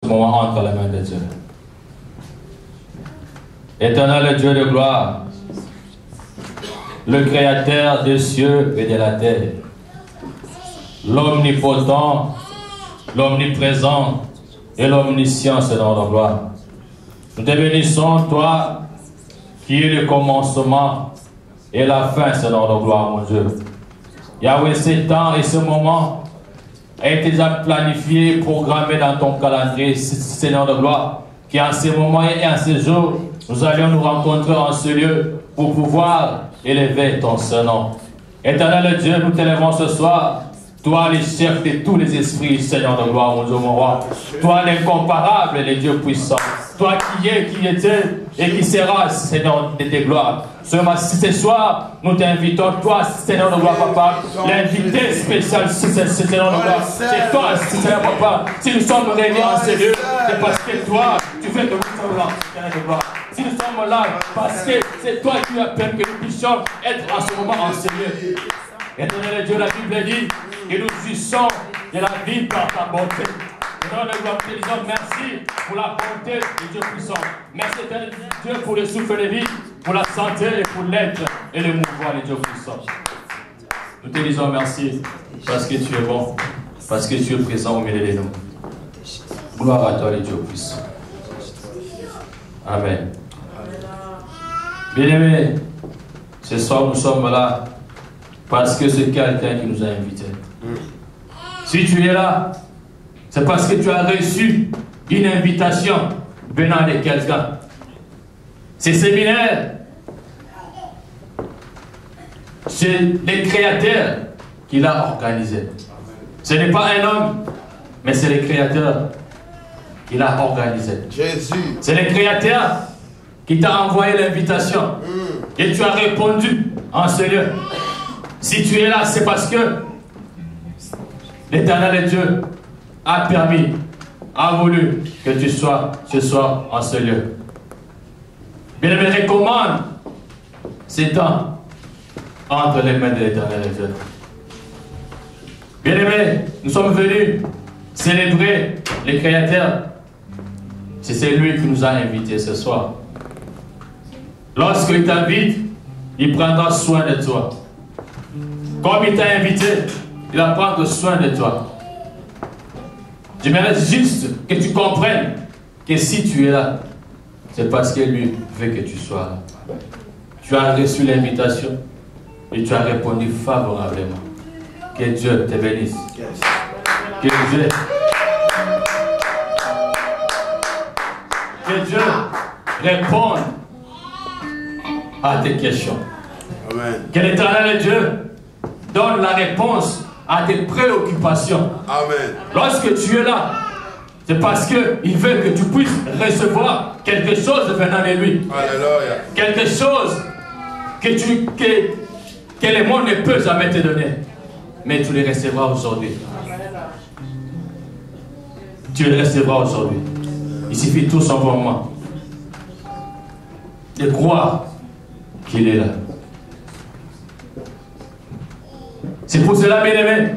moment entre les mains de Dieu. Éternel Dieu de gloire, le Créateur des cieux et de la terre, l'omnipotent, l'omniprésent et l'omniscient, Seigneur de gloire. Nous te bénissons, toi, qui es le commencement et la fin, Seigneur de gloire, mon Dieu. Yahweh, ce temps et ce moment a été planifié, programmé dans ton calendrier, Seigneur de gloire, qui en ce moment et en ce jour, nous allions nous rencontrer en ce lieu pour pouvoir élever ton Saint-Nom. Éternel Dieu, nous t'élèvons ce soir, toi le chef de tous les esprits, Seigneur de gloire, mon Dieu, mon roi. Toi l'incomparable et le Dieu puissant. Toi qui es, qui était et qui sera, Seigneur de tes gloires. Ce soir, nous t'invitons, toi, Seigneur de gloire, papa, l'invité spécial, Seigneur de gloire. C'est toi, Seigneur, papa. Si nous sommes réunis en ce lieu, c'est parce que toi, tu fais que nous sommes là, Seigneur de gloire. Si nous sommes là, parce que c'est toi qui as permis que nous puissions être en ce moment en ce lieu. Éternel Dieu, la Bible dit que nous jouissons de la vie par ta bonté. Nous te disons merci pour la bonté de Dieu puissant. Merci éternel Dieu pour le souffle de vie, pour la santé et pour l'être et le mouvement de Dieu puissant. Nous te disons merci parce que tu es bon, parce que tu es présent au milieu de nous. Gloire à toi, le Dieu puissant. Amen. Bien-aimés, ce soir nous sommes là parce que c'est quelqu'un qui nous a invités. Si tu es là, c'est parce que tu as reçu une invitation venant de quelqu'un. Ce séminaire, c'est le Créateur qui l'a organisé. Ce n'est pas un homme, mais c'est le Créateur qui l'a organisé. Jésus. C'est le Créateur qui t'a envoyé l'invitation. Et tu as répondu en ce lieu. Si tu es là, c'est parce que l'Éternel Dieu a permis, a voulu que tu sois ce soir en ce lieu. Bien, je me recommande ces temps entre les mains de l'Éternel Dieu. Bien aimé, nous sommes venus célébrer le Créateur. C'est lui qui nous a invités ce soir. Lorsqu'il t'invite, il prendra soin de toi. Comme il t'a invité, il va prendre soin de toi. J'aimerais juste que tu comprennes que si tu es là, c'est parce que lui veut que tu sois là. Tu as reçu l'invitation et tu as répondu favorablement. Que Dieu te bénisse. Que Dieu réponde à tes questions. Amen. Que l'Éternel Dieu donne la réponse à tes préoccupations. Amen. Lorsque tu es là, c'est parce qu'il veut que tu puisses recevoir quelque chose venant de lui. Alléluia. Quelque chose que le monde ne peut jamais te donner. Mais tu le recevras aujourd'hui. Tu le recevras aujourd'hui. Il suffit tout simplement de croire qu'il est là. C'est pour cela, bien aimé,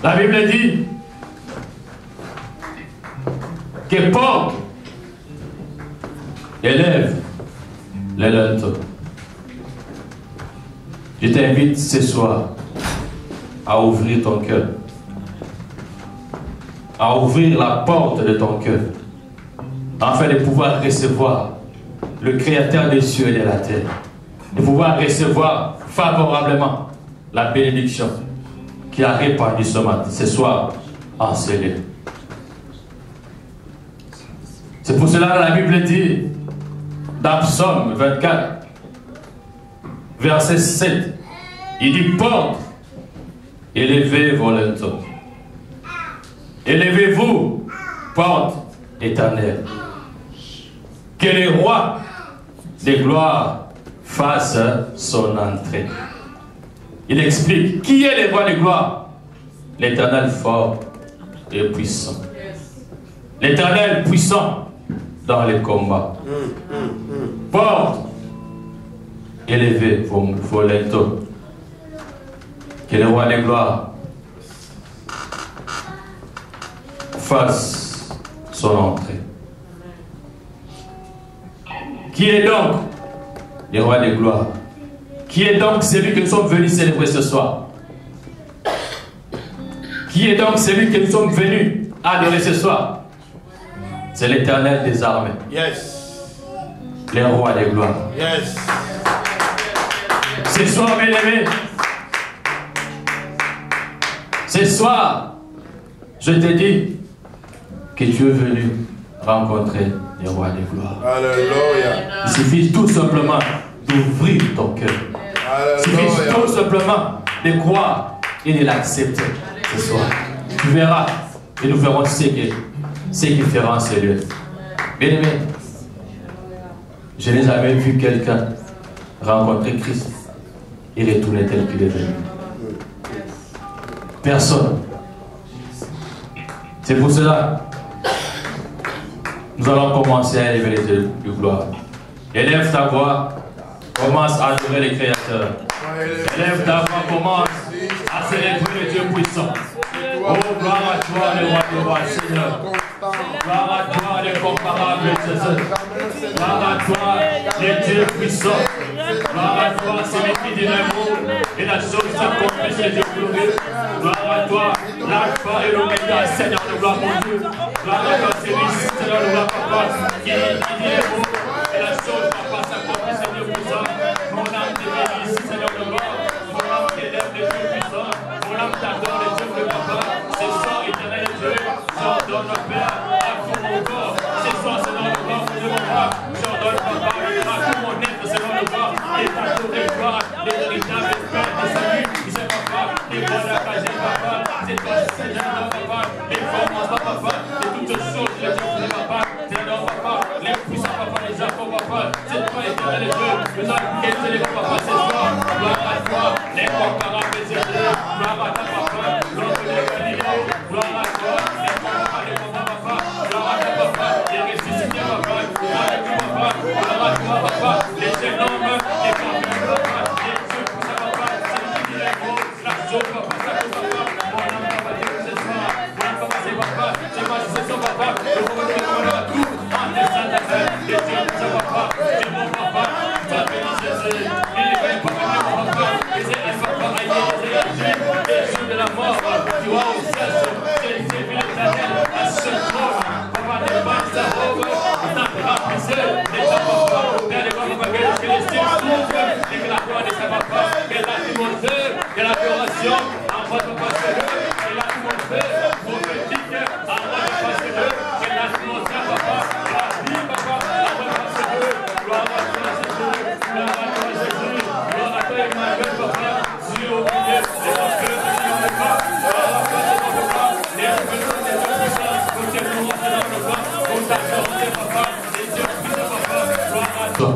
la Bible dit que porte élève les linteaux. Je t'invite ce soir à ouvrir ton cœur, à ouvrir la porte de ton cœur, afin de pouvoir recevoir le Créateur des cieux et de la terre, de pouvoir recevoir favorablement la bénédiction qui a répandu ce soir en ce lieu. C'est pour cela que la Bible dit dans Psaume 24, verset 7, il dit: porte, élevez vos linteaux. Élevez-vous, porte éternelle. Que le roi de gloire fasse son entrée. Il explique qui est le roi de gloire. L'Éternel fort et puissant. L'Éternel puissant dans les combats. Porte, élevez vos linteaux. Que le roi de gloire fasse son entrée. Qui est donc le roi de gloire? Qui est donc celui que nous sommes venus célébrer ce soir? Qui est donc celui que nous sommes venus adorer ce soir? C'est l'Éternel des armées. Yes. Le roi de gloire. Yes. Ce soir, bien-aimé, ce soir, je te dis que tu es venu rencontrer le roi de gloire. Alléluia. Il suffit tout simplement d'ouvrir ton cœur. Il suffit tout simplement de croire et de l'accepter ce soir. Tu verras et nous verrons ce qui fera en ce lieu. Bien aimé, je n'ai jamais vu quelqu'un rencontrer Christ et retourner tel qu'il est venu. Personne. C'est pour cela nous allons commencer à élever les yeux de gloire. Élève ta voix, commence à adorer les créateurs. Élève ta voix, commence à célébrer le Dieu puissant. Oh, gloire à toi, le roi des rois, Seigneur. Gloire à toi, l'incomparable Jésus. Gloire à toi, le Dieu puissant. Gloire à toi, celui qui dit l'amour et la chose s'accomplisse, le Dieu glorieux. Gloire à toi, l'alpha et l'oméga, Seigneur de gloire, mon Dieu. Gloire à toi, celui, Seigneur de gloire, papa, qui dit l'amour et la chose, papa, s'accomplisse, le Dieu puissant. Mon âme te bénisse, Seigneur de gloire. Mon âme t'élève, le Dieu puissant. Mon âme t'adore, le Dieu de papa. Ce soir, éternel Dieu, j'ordonne, Père, à tout mon corps. Ce soir, Seigneur de gloire, mon Dieu, mon Père, j'ordonne, papa, à tout mon être, Seigneur de gloire, et ta tour de gloire, les véritables Père de salut, c'est papa, les bonnes occasions, papa, c'est toi, Seigneur, papa, les formes, papa, et toutes choses, les Dieu, papa, Seigneur, papa, les puissants, papa, les Japon, papa, c'est toi, éternel Dieu, nous avons quitté les papa, ce soir, gloire à toi, les comparables, Dieu, gloire à ta papa, l'homme de Galilée, gloire à toi, les comparables, papa, gloire à ta papa, les ressuscités, papa, gloire à toi, papa, gloire à toi, papa, les jeunes hommes, les conquérants, papa, les dieux, papa, c'est qui dit les mots, la chose, papa, ça, papa, mon âme, papa, Dieu, ce soir, mon âme, papa, c'est papa, c'est ma succession, papa, le monde de tout, en descend de terre, les dieux, c'est papa, c'est mon papa, toi, béni Jésus, il est bien, papa, mon papa, et c'est un papa, les jours de la mort, tu vois, au ciel, c'est vu l'éternel, à ce trône, papa, des banques, ça robe, dans ta brisée, les gens, papa, vers les papa, que les cieux s'ouvrent, et que la gloire de sa papa, que la dimension, que l'adoration, en votre papa, que la dimension, prophétique, en votre papa, que la dimension, papa, la vie, papa, en votre papa, gloire à toi, Jésus, gloire à toi, Jésus, gloire à toi, Emmanuel, papa, sur au milieu de nos cœurs, Seigneur, papa, gloire à toi, Seigneur, papa, les puissants, les dieux puissants, pour que nous, Seigneur, papa, pour t'accorder, papa, les dieux puissants, papa, gloire à toi.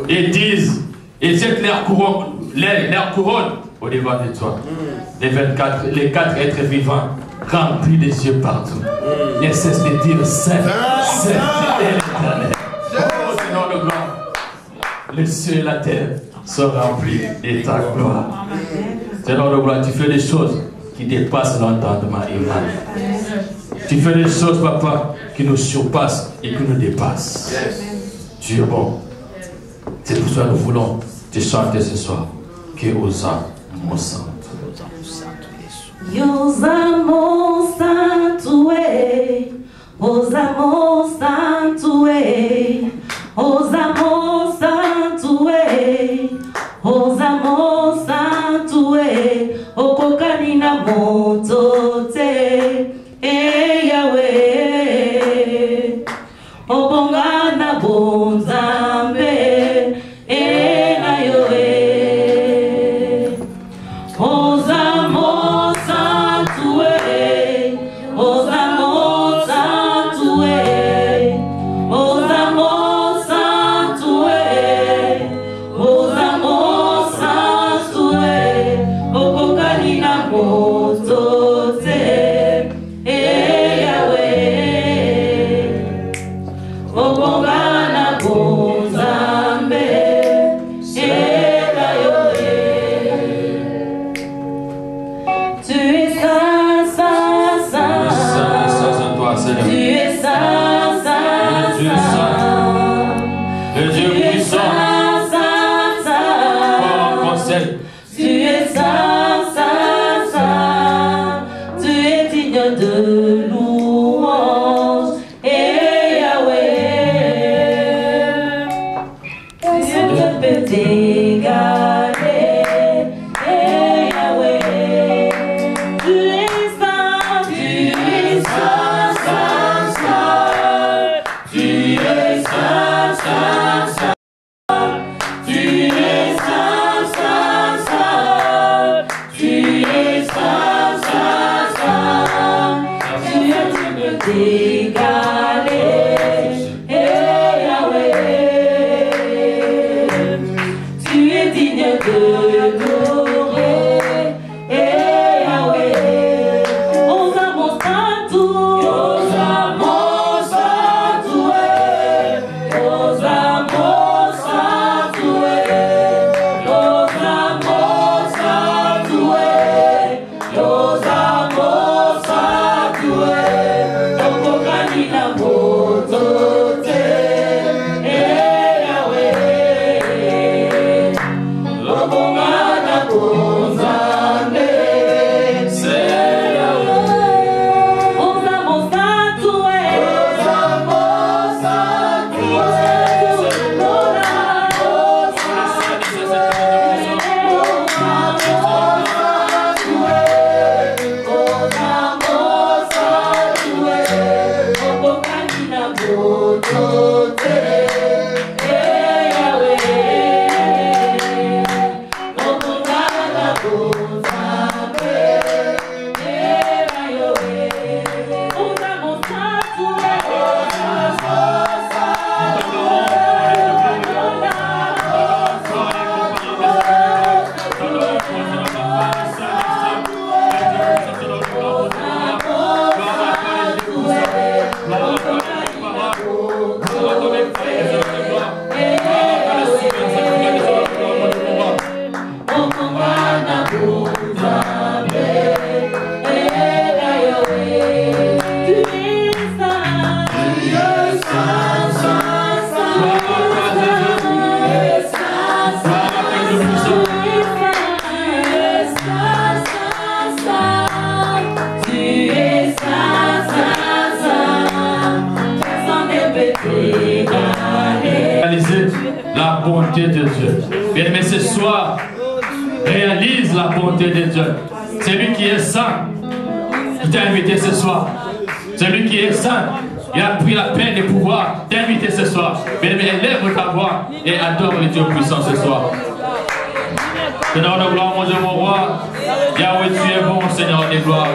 Ils disent, ils jettent leur couronne au devant de toi. Les quatre êtres vivants, remplis les yeux partout. Ne cessent de dire Saint, Saint et l'Éternel. Oh Seigneur de gloire, les cieux et la terre sont remplis de ta gloire. Seigneur de gloire, tu fais des choses qui dépassent l'entendement humain. Tu fais des choses, papa, qui nous surpassent et qui nous dépassent. Tu es bon. C'est pour ça que nous voulons te chanter ce soir. Que osa mon santo. Yosa mon santo, osa mon santo, osa mon santo, osa mon santo, okokani na moto te, Yahweh, obonga na bonzambe. Osa mo santo, de louange. Et Yahweh, rien ne peut t'égaler. Et Yahweh, tu es saint, tu es saint, saint, saint. Tu es saint, saint, saint. Tu es saint, saint, saint. Tu es saint, saint, saint. Tu es digne d'égaler. Et Yahweh, tu es digne de louer. Et Yahweh, osa mon saint-tout, osa mon saint-tout, osa mon saint-tout, osa mon saint-tout, osa mon saint-tout, okokani na botote. Et Yahweh, obongana bonzambe. C'est Yahweh, osa mon saint-tout, osa mon saint-tout, Réaliser la bonté de Dieu. Bien-aimé, ce soir, réalise la bonté de Dieu. C'est lui qui est saint qui t'a invité ce soir. C'est lui qui est saint. Il a pris la peine de pouvoir t'inviter ce soir. Bien-aimé, élève ta voix et adore le Dieu puissant ce soir. Seigneur de gloire, mon Dieu, mon roi. Yahweh, tu es bon, Seigneur de gloire.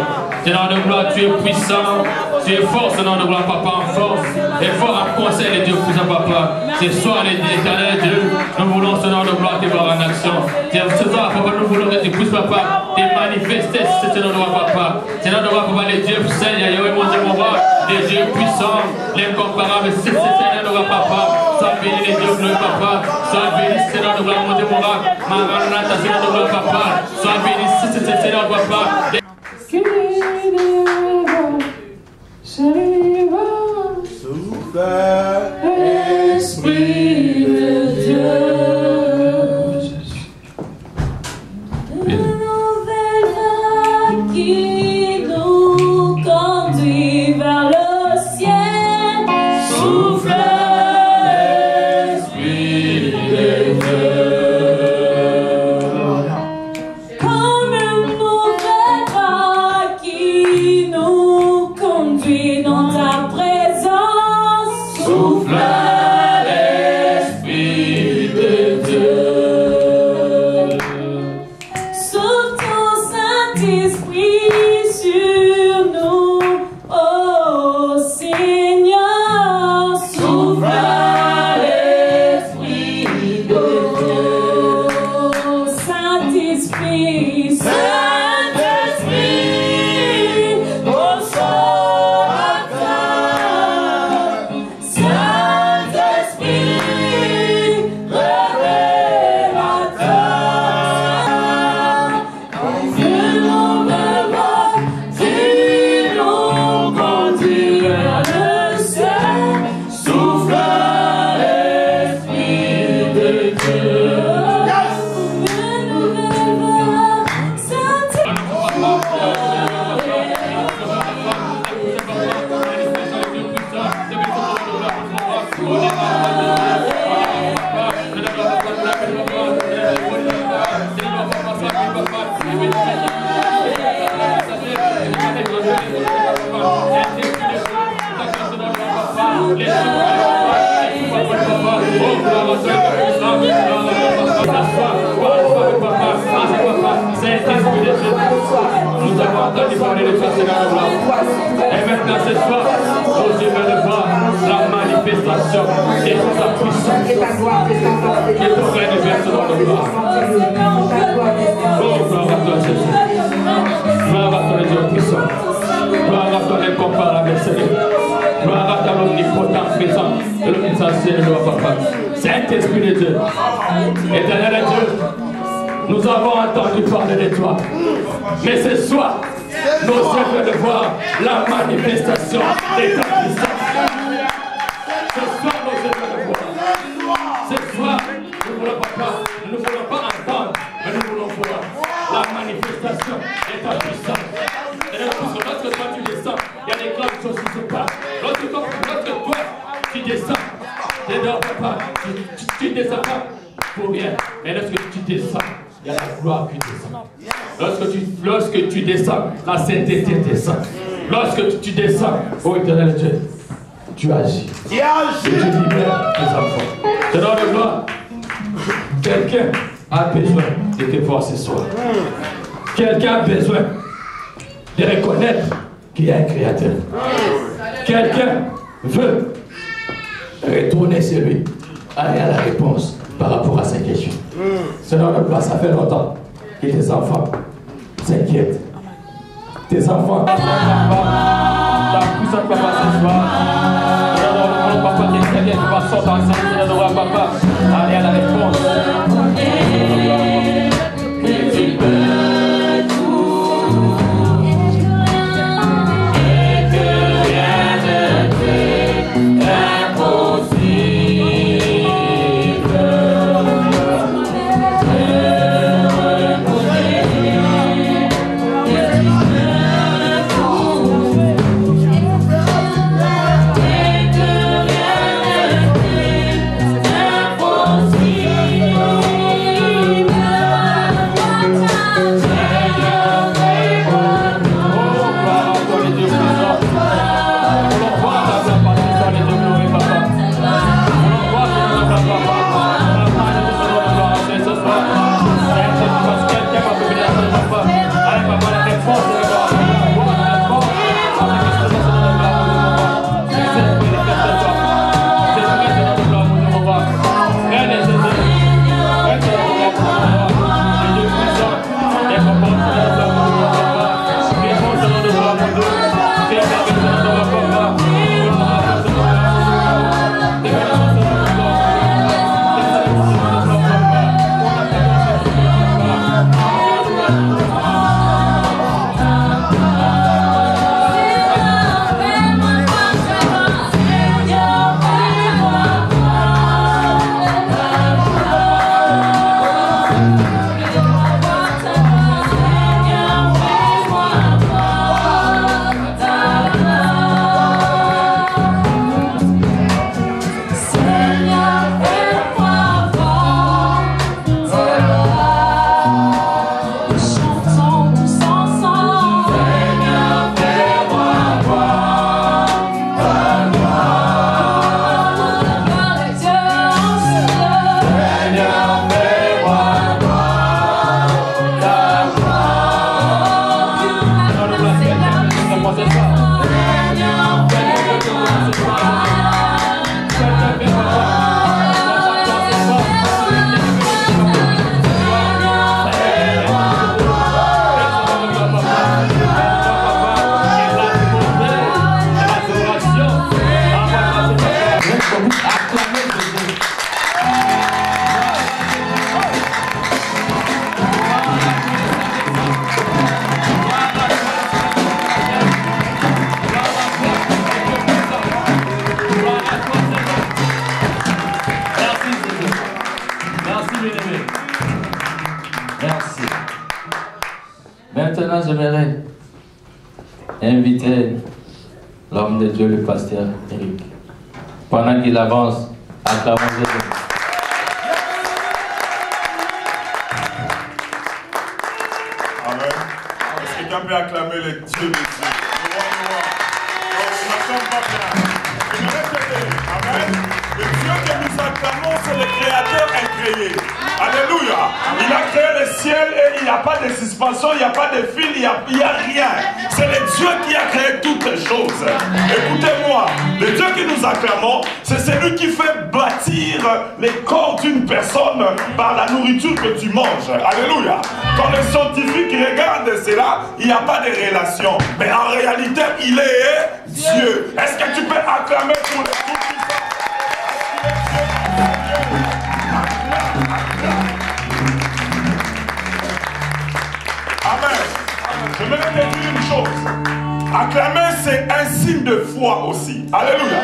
Seigneur de gloire, tu es puissant. Tu es fort, Seigneur de gloire, papa, en force. Et fort à conseil, Dieu puissant, papa. Ce soir, l'éternel Dieu, nous voulons, Seigneur de gloire, te voir en action. Ce soir, papa, nous voulons que tu puisses, papa, te manifester, Seigneur de gloire, papa. Seigneur de gloire, papa, les dieux Seigneur, Yahweh, mon Dieu, mon roi. Les dieux puissants, l'incomparable, c'est Seigneur de gloire, papa. Sois béni, les dieux bleus, papa. Sois béni, Seigneur de gloire, mon Dieu, mon roi. Maranatha, Seigneur de gloire, papa. Sois béni, Seigneur de gloire, papa. Esprit de Dieu, une nouvelle vague qui nous conduit vers le ciel. Souffle, Esprit de Dieu, comme une nouvelle vague qui nous conduit dans ta présence. Nous avons entendu parler de toi, Seigneur de gloire. Et maintenant, ce soir, nous aimons voir la manifestation de ta puissance. Et ton règne verse dans le gloire. Oh, gloire à toi, Jésus. Gloire à toi, les Dieu puissant. Gloire à toi, l'incomparable Seigneur. Gloire à toi, l'omnipotent présent. Et l'omniscient Seigneur, Papa. Saint-Esprit de Dieu. Éternel Dieu. Nous avons entendu parler de toi. Mais ce soir, nous aimons de voir la manifestation de ta puissance. Ce soir, nous aimons de voir. Ce soir, nous ne voulons pas entendre, mais nous voulons voir la manifestation de ta puissance. Et lorsque toi tu descends, il y a des grandes choses qui se passent. Lorsque toi tu descends, tu descends pas pour rien. Mais lorsque tu descends, il y a la gloire qui descend. Lorsque tu descends, la sainteté descend. Lorsque tu descends, oh éternel Dieu, tu agis. Et tu libères tes enfants. Seigneur de gloire, quelqu'un a besoin de te voir ce soir. Quelqu'un a besoin de reconnaître qu'il y a un créateur. Quelqu'un veut retourner sur lui. Aller à la réponse par rapport à ces questions. Seigneur de gloire, ça fait longtemps que tes enfants s'inquiètent. Tes enfants, ta puissance papa ce soir. Papa, tes qui va sortir ensemble, Seigneur de gloire, papa. Aller à la réponse. Maintenant, j'aimerais inviter l'homme de Dieu, le pasteur Eric. Pendant qu'il avance, acclamons Jésus. Amen. Est-ce que quelqu'un peut acclamer le Dieu de Dieu? Nous n'attendons pas bien. J'aimerais te dire, Amen. Le Dieu que nous acclamons, c'est le Créateur incréé. Alléluia. Il a créé le ciel et il n'y a pas de suspension, il n'y a pas de fil, il n'y a rien. C'est le Dieu qui a créé toutes les choses. Écoutez-moi, le Dieu que nous acclamons, c'est celui qui fait bâtir les corps d'une personne par la nourriture que tu manges. Alléluia. Quand les scientifiques regardent cela, il n'y a pas de relation. Mais en réalité, il est Dieu. Est-ce que tu peux acclamer pour le Tout-Puissant? Amen. Je vais te dire une chose. Acclamer, c'est un signe de foi aussi. Alléluia.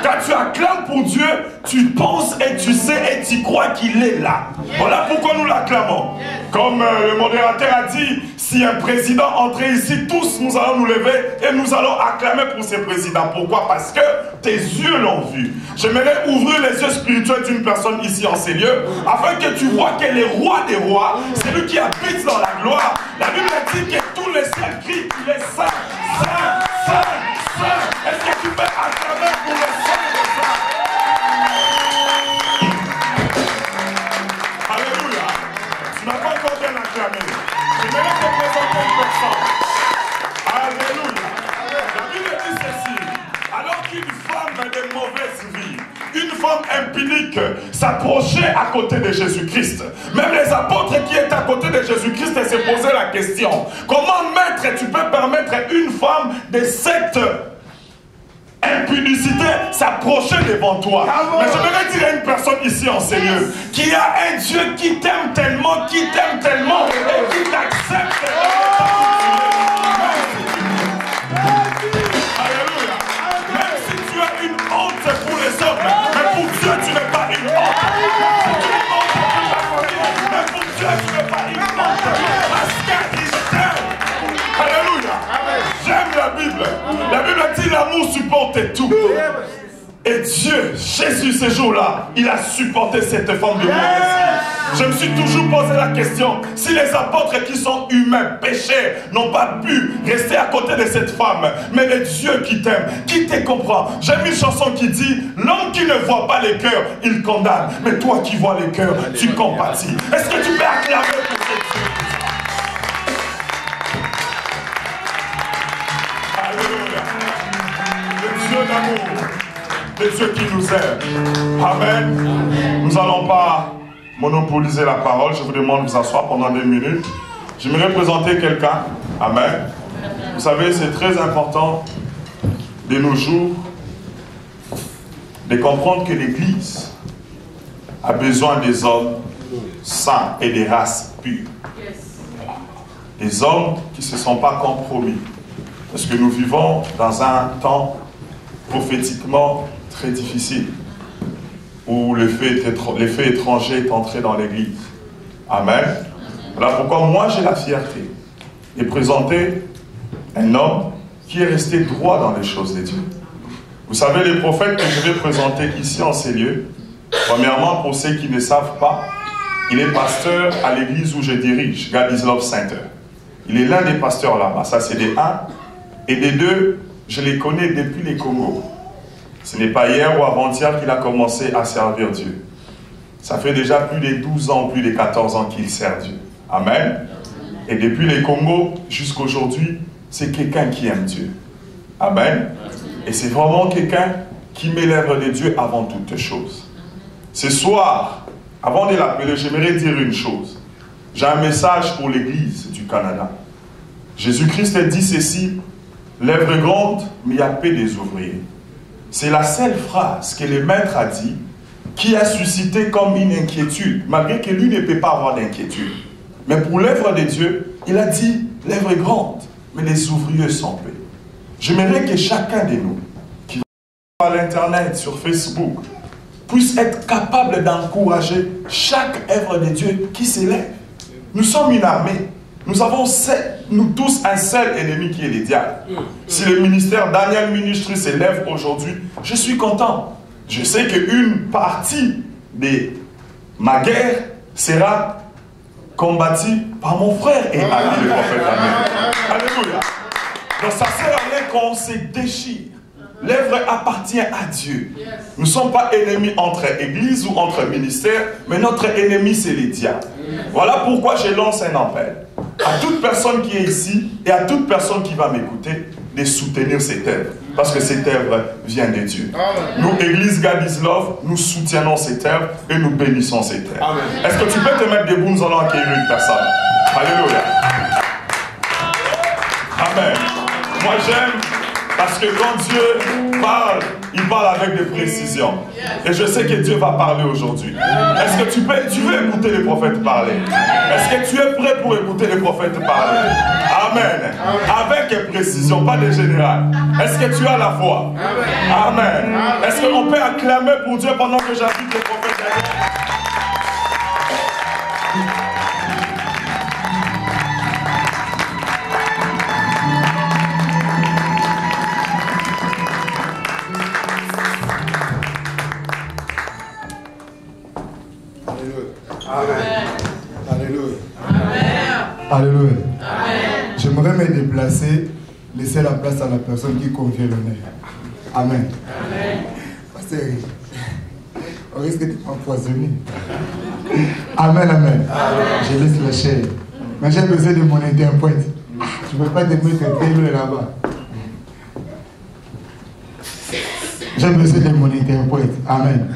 Quand tu acclames pour Dieu, tu penses et tu sais et tu crois qu'il est là. Voilà pourquoi nous l'acclamons. Comme le modérateur a dit, si un président entrait ici, tous nous allons nous lever et nous allons acclamer pour ce président. Pourquoi? Parce que tes yeux l'ont vu. J'aimerais ouvrir les yeux spirituels d'une personne ici en ces lieux, afin que tu vois que le roi des rois, c'est lui qui habite dans la gloire. La Bible dit que tous les saints crient qu'il est saint, saint, saint, saint. Est-ce que tu peux acclamer pour le saint des saints? Alléluia. Tu n'as pas encore bien acclamé. J'aimerais te présenter une personne. Alléluia. La Bible dit ceci. Alors qu'une femme de mauvaise vie, une femme impunique s'approchait à côté de Jésus-Christ. Même les apôtres qui étaient à côté de Jésus-Christ se posaient la question. Comment, maître, tu peux permettre à une femme de cette impunicité s'approcher devant toi? Mais je voudrais dire à une personne ici en ces lieux qu'il y a un Dieu qui t'aime tellement, et qui t'accepte. Alléluia. Même si tu as une honte pour les hommes, mais pour Dieu tu n'es pas une honte. Mais pour Dieu tu n'es pas une honte. Parce qu'il t'aime. Alléluia. J'aime la Bible. La Bible dit l'amour supporte tout. Et Dieu, Jésus, ce jour-là, il a supporté cette femme de mauvaise vie. Je me suis toujours posé la question, si les apôtres qui sont humains, péchés, n'ont pas pu rester à côté de cette femme, mais le Dieu qui t'aime, qui te comprend. J'aime une chanson qui dit, l'homme qui ne voit pas les cœurs, il condamne. Mais toi qui vois les cœurs, tu compatis. Est-ce que tu peux acclamer pour ce Dieu? Alléluia. Le Dieu d'amour. De ceux qui nous aiment. Amen. Nous n'allons pas monopoliser la parole. Je vous demande de vous asseoir pendant 2 minutes. J'aimerais présenter quelqu'un. Amen. Vous savez, c'est très important de nos jours de comprendre que l'Église a besoin des hommes saints et des races pures. Des hommes qui ne se sont pas compromis. Parce que nous vivons dans un temps prophétiquement très difficile, où l'effet étranger est entré dans l'Église. Amen. Voilà pourquoi moi j'ai la fierté de présenter un homme qui est resté droit dans les choses de Dieu. Vous savez, les prophètes que je vais présenter ici en ces lieux, premièrement, pour ceux qui ne savent pas, il est pasteur à l'église où je dirige, God is Love Center. Il est l'un des pasteurs là-bas, ça c'est des 1. Et des 2, je les connais depuis les Congos. Ce n'est pas hier ou avant-hier qu'il a commencé à servir Dieu. Ça fait déjà plus de 12 ans, plus de 14 ans qu'il sert Dieu. Amen. Et depuis les Congos jusqu'à aujourd'hui, c'est quelqu'un qui aime Dieu. Amen. Et c'est vraiment quelqu'un qui met l'œuvre de Dieu avant toute chose. Ce soir, avant de l'appeler, j'aimerais dire une chose. J'ai un message pour l'Église du Canada. Jésus-Christ a dit ceci, l'œuvre est grande, mais il y a peu des ouvriers. C'est la seule phrase que le maître a dit qui a suscité comme une inquiétude, malgré que lui ne peut pas avoir d'inquiétude. Mais pour l'œuvre de Dieu, il a dit, l'œuvre est grande, mais les ouvriers sont peu. J'aimerais que chacun de nous, qui va à l'internet, sur Facebook, puisse être capable d'encourager chaque œuvre de Dieu qui s'élève. Nous sommes une armée. Nous avons nous tous un seul ennemi qui est le diable. Si le ministère Daniel Ministry s'élève aujourd'hui, je suis content. Je sais qu'une partie de ma guerre sera combattue par mon frère et ami le prophète Daniel. Alléluia. Donc ça sert à rien qu'on se déchire. L'œuvre appartient à Dieu. Nous ne sommes pas ennemis entre églises ou entre ministères, mais notre ennemi c'est les diables. Voilà pourquoi je lance un appel. à toute personne qui est ici et à toute personne qui va m'écouter de soutenir cette œuvre. Parce que cette œuvre vient de Dieu. Nous, Église God is Love, nous soutenons cette œuvre et nous bénissons cette œuvre. Est-ce que tu peux te mettre debout? Nous allons accueillir une personne. Alléluia. Amen. Moi j'aime parce que quand Dieu parle, il parle avec des précisions. Et je sais que Dieu va parler aujourd'hui. Est-ce que tu veux écouter les prophètes parler? Est-ce que tu es prêt pour écouter les prophètes parler? Amen. Avec précision, pas de général. Est-ce que tu as la foi? Amen. Est-ce qu'on peut acclamer pour Dieu pendant que j'invite les prophètes derrière? Alléluia. J'aimerais me déplacer, laisser la place à la personne qui confie l'honneur. Amen. Pasteur, on risque de m'empoisonner. Amen, amen. Je laisse la chair. Mais j'ai besoin de mon interprète. Tu ne peux pas te mettre très loin là-bas. J'ai besoin de mon interprète. Amen.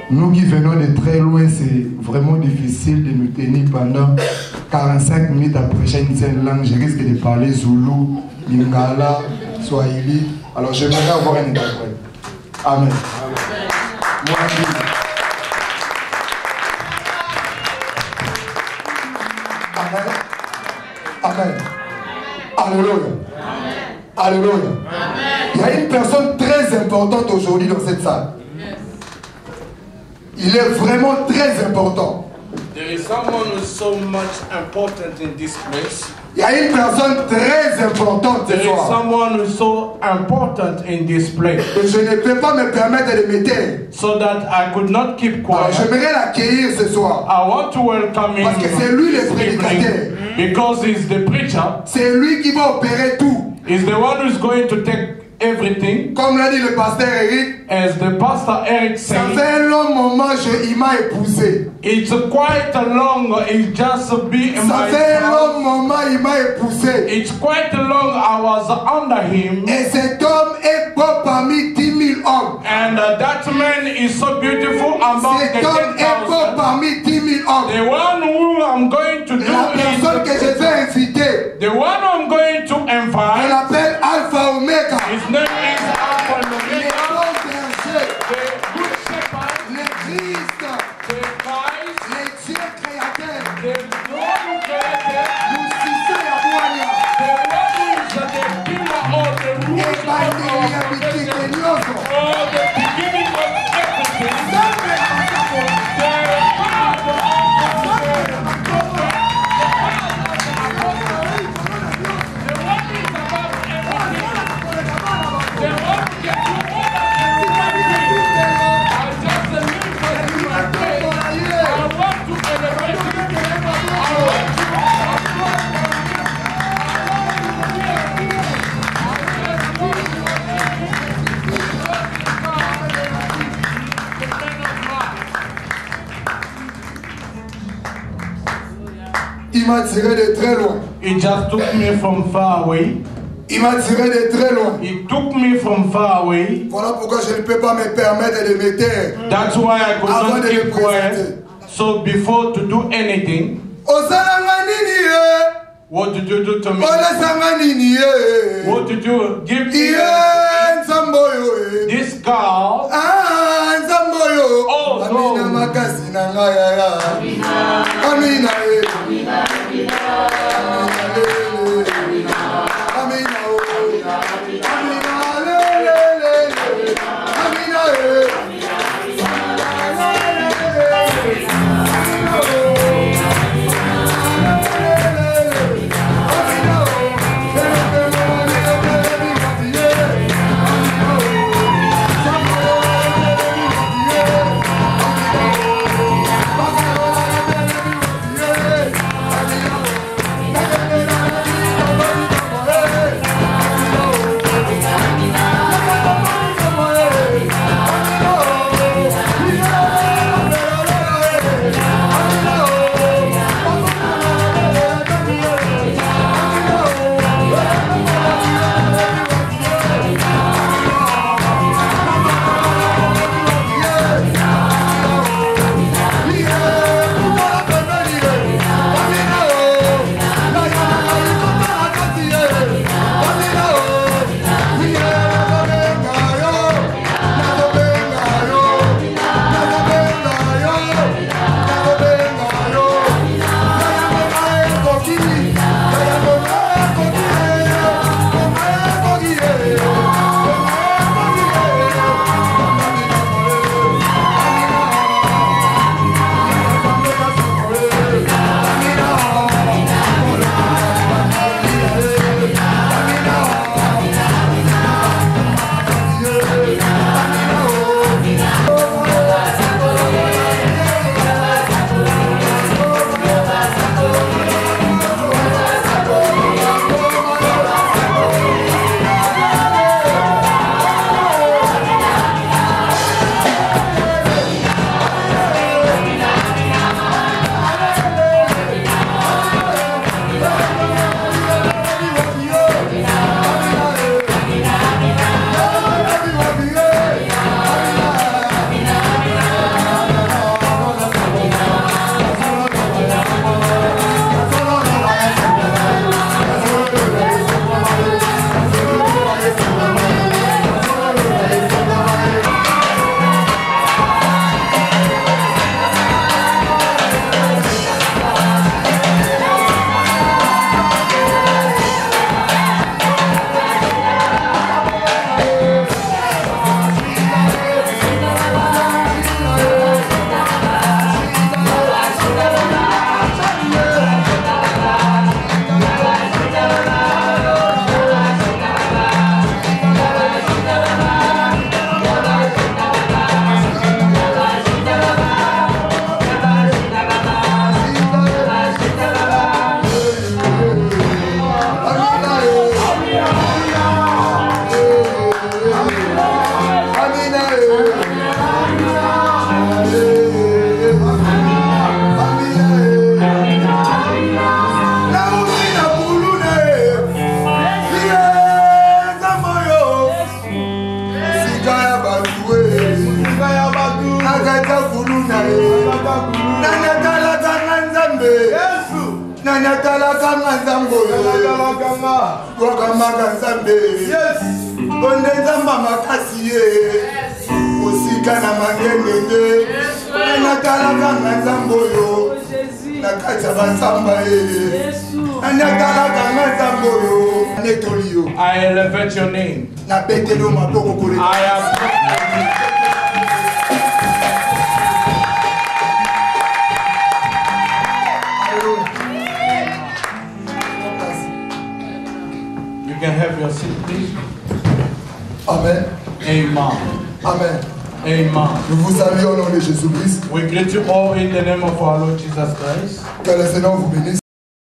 Nous qui venons de très loin, c'est vraiment difficile de nous tenir pendant 45 minutes à prêcher une seule langue. Je risque de parler Zoulou, Lingala, Swahili. Alors j'aimerais avoir un interprète. Amen. Amen. Amen. Alléluia. Alléluia. Il y a une personne très importante aujourd'hui dans cette salle. Il est vraiment très important. There is someone who is so much important in this place. Il y a une personne très importante ce There is soir. someone who is so important in this place. Et je ne peux pas me permettre de me taire. So that I could not keep Alors quiet. j'aimerais l'accueillir ce soir. I want to welcome him Parce que c'est lui le this prédicateur. evening because he's the preacher. C'est lui qui va opérer tout. He's the one who's going to take everything. Comme l'a dit le pasteur Eric, As the pastor Eric ça said, fait un long moment il m'a épousé. it's quite a long, it's just be in Ça my fait un long house. moment il m'a épousé. It's quite a long, I was under him. Et cet homme est beau parmi 10 000 hommes. And that man is so beautiful among the Cet homme est beau 10,000. parmi 10 000 hommes. The one who I'm going to do La personne que je is vais inviter, the one I'm going to elle invite. appelle Alpha Omega. His name is Alpha and Le Omega, bon berger, the good shepherd, le Christ, the Christ, le Dieu créateur, the one who created, Moussissa Yabouania, the one who is the pillar or the root et of Baïdélia our foundation, Bikikenyoso. or the beginning of everything. Sempre Makako, il m'a tiré de très loin. He just took me from far away. Il m'a tiré de très loin. He took me from far away. Voilà pourquoi je ne peux pas me permettre de me taire. That's why I could Avant not de le keep présenter. quiet. So before to do anything, Osalanga nini ye? what did you do to me? Olasanga nini ye? What did you give me? Iye nzamboyo ye. This car. Ah nzamboyo. Oh, no. Amina makasi na ngaya ya. Amina ye. Amina ye. Amina o. Amina le le le. Amina ye. na ye. Nanyatala kanga nzambe. Nanyatala kanga nzambo. Wakamaka nzambe. Konde nzamba makasi ye. Osika na mangengenge. Nanyatala kanga nzambo yo. Nakacha basamba ye. Nanyatala kanga nzambo yo. Netoli yo. I elevate your name. Na betelo maboko kule. I am. You can have your seat, please. Amen. Amen. Amen. Amen. Nous vous saluons au nom de Jésus-Christ. We greet you all in the name of our Lord Jesus Christ. Que le Seigneur vous bénisse.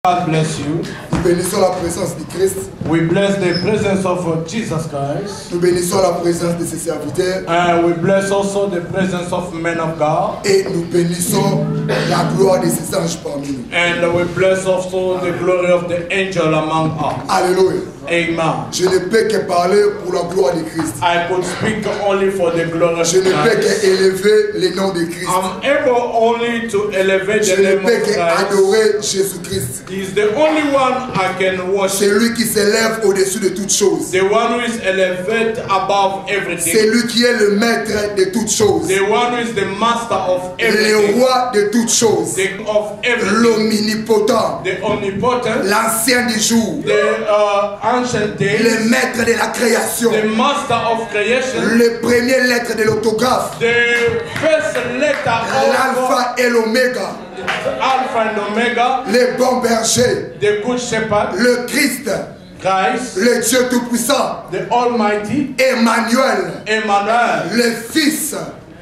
God bless you. Nous bénissons la présence du Christ. We bless the presence of Jesus Christ. Nous bénissons la présence de ses serviteurs. And we bless also the presence of men of God. Et nous bénissons la gloire de ses anges parmi nous. And we bless also the glory of the angel among us. Alléluia. Amen. Je ne peux que parler pour la gloire de Christ. I could speak only for the glory of Je ne peux Christ. qu'élever le nom de Christ. I'm able only to elevate Je the ne name peux of Christ. qu'adorer Jésus-Christ. He is the only one I can worship. C'est lui qui s'élève au-dessus de toutes choses. The one who is elevated above C'est everything. lui qui est le maître de toutes choses. The one who is the master of Le everything. roi de toutes choses. The of everything. L'omnipotent. The omnipotent. L'ancien des jours. The ancient days. Le maître de la création. The master of creation. Le premier lettre de l'autographe. The first letter of L'alpha et l'oméga. Alpha and Omega. Le bon berger. The good shepherd. Le Christ. Christ. Le Dieu tout-puissant. The Almighty. Emmanuel. Emmanuel. Le Fils.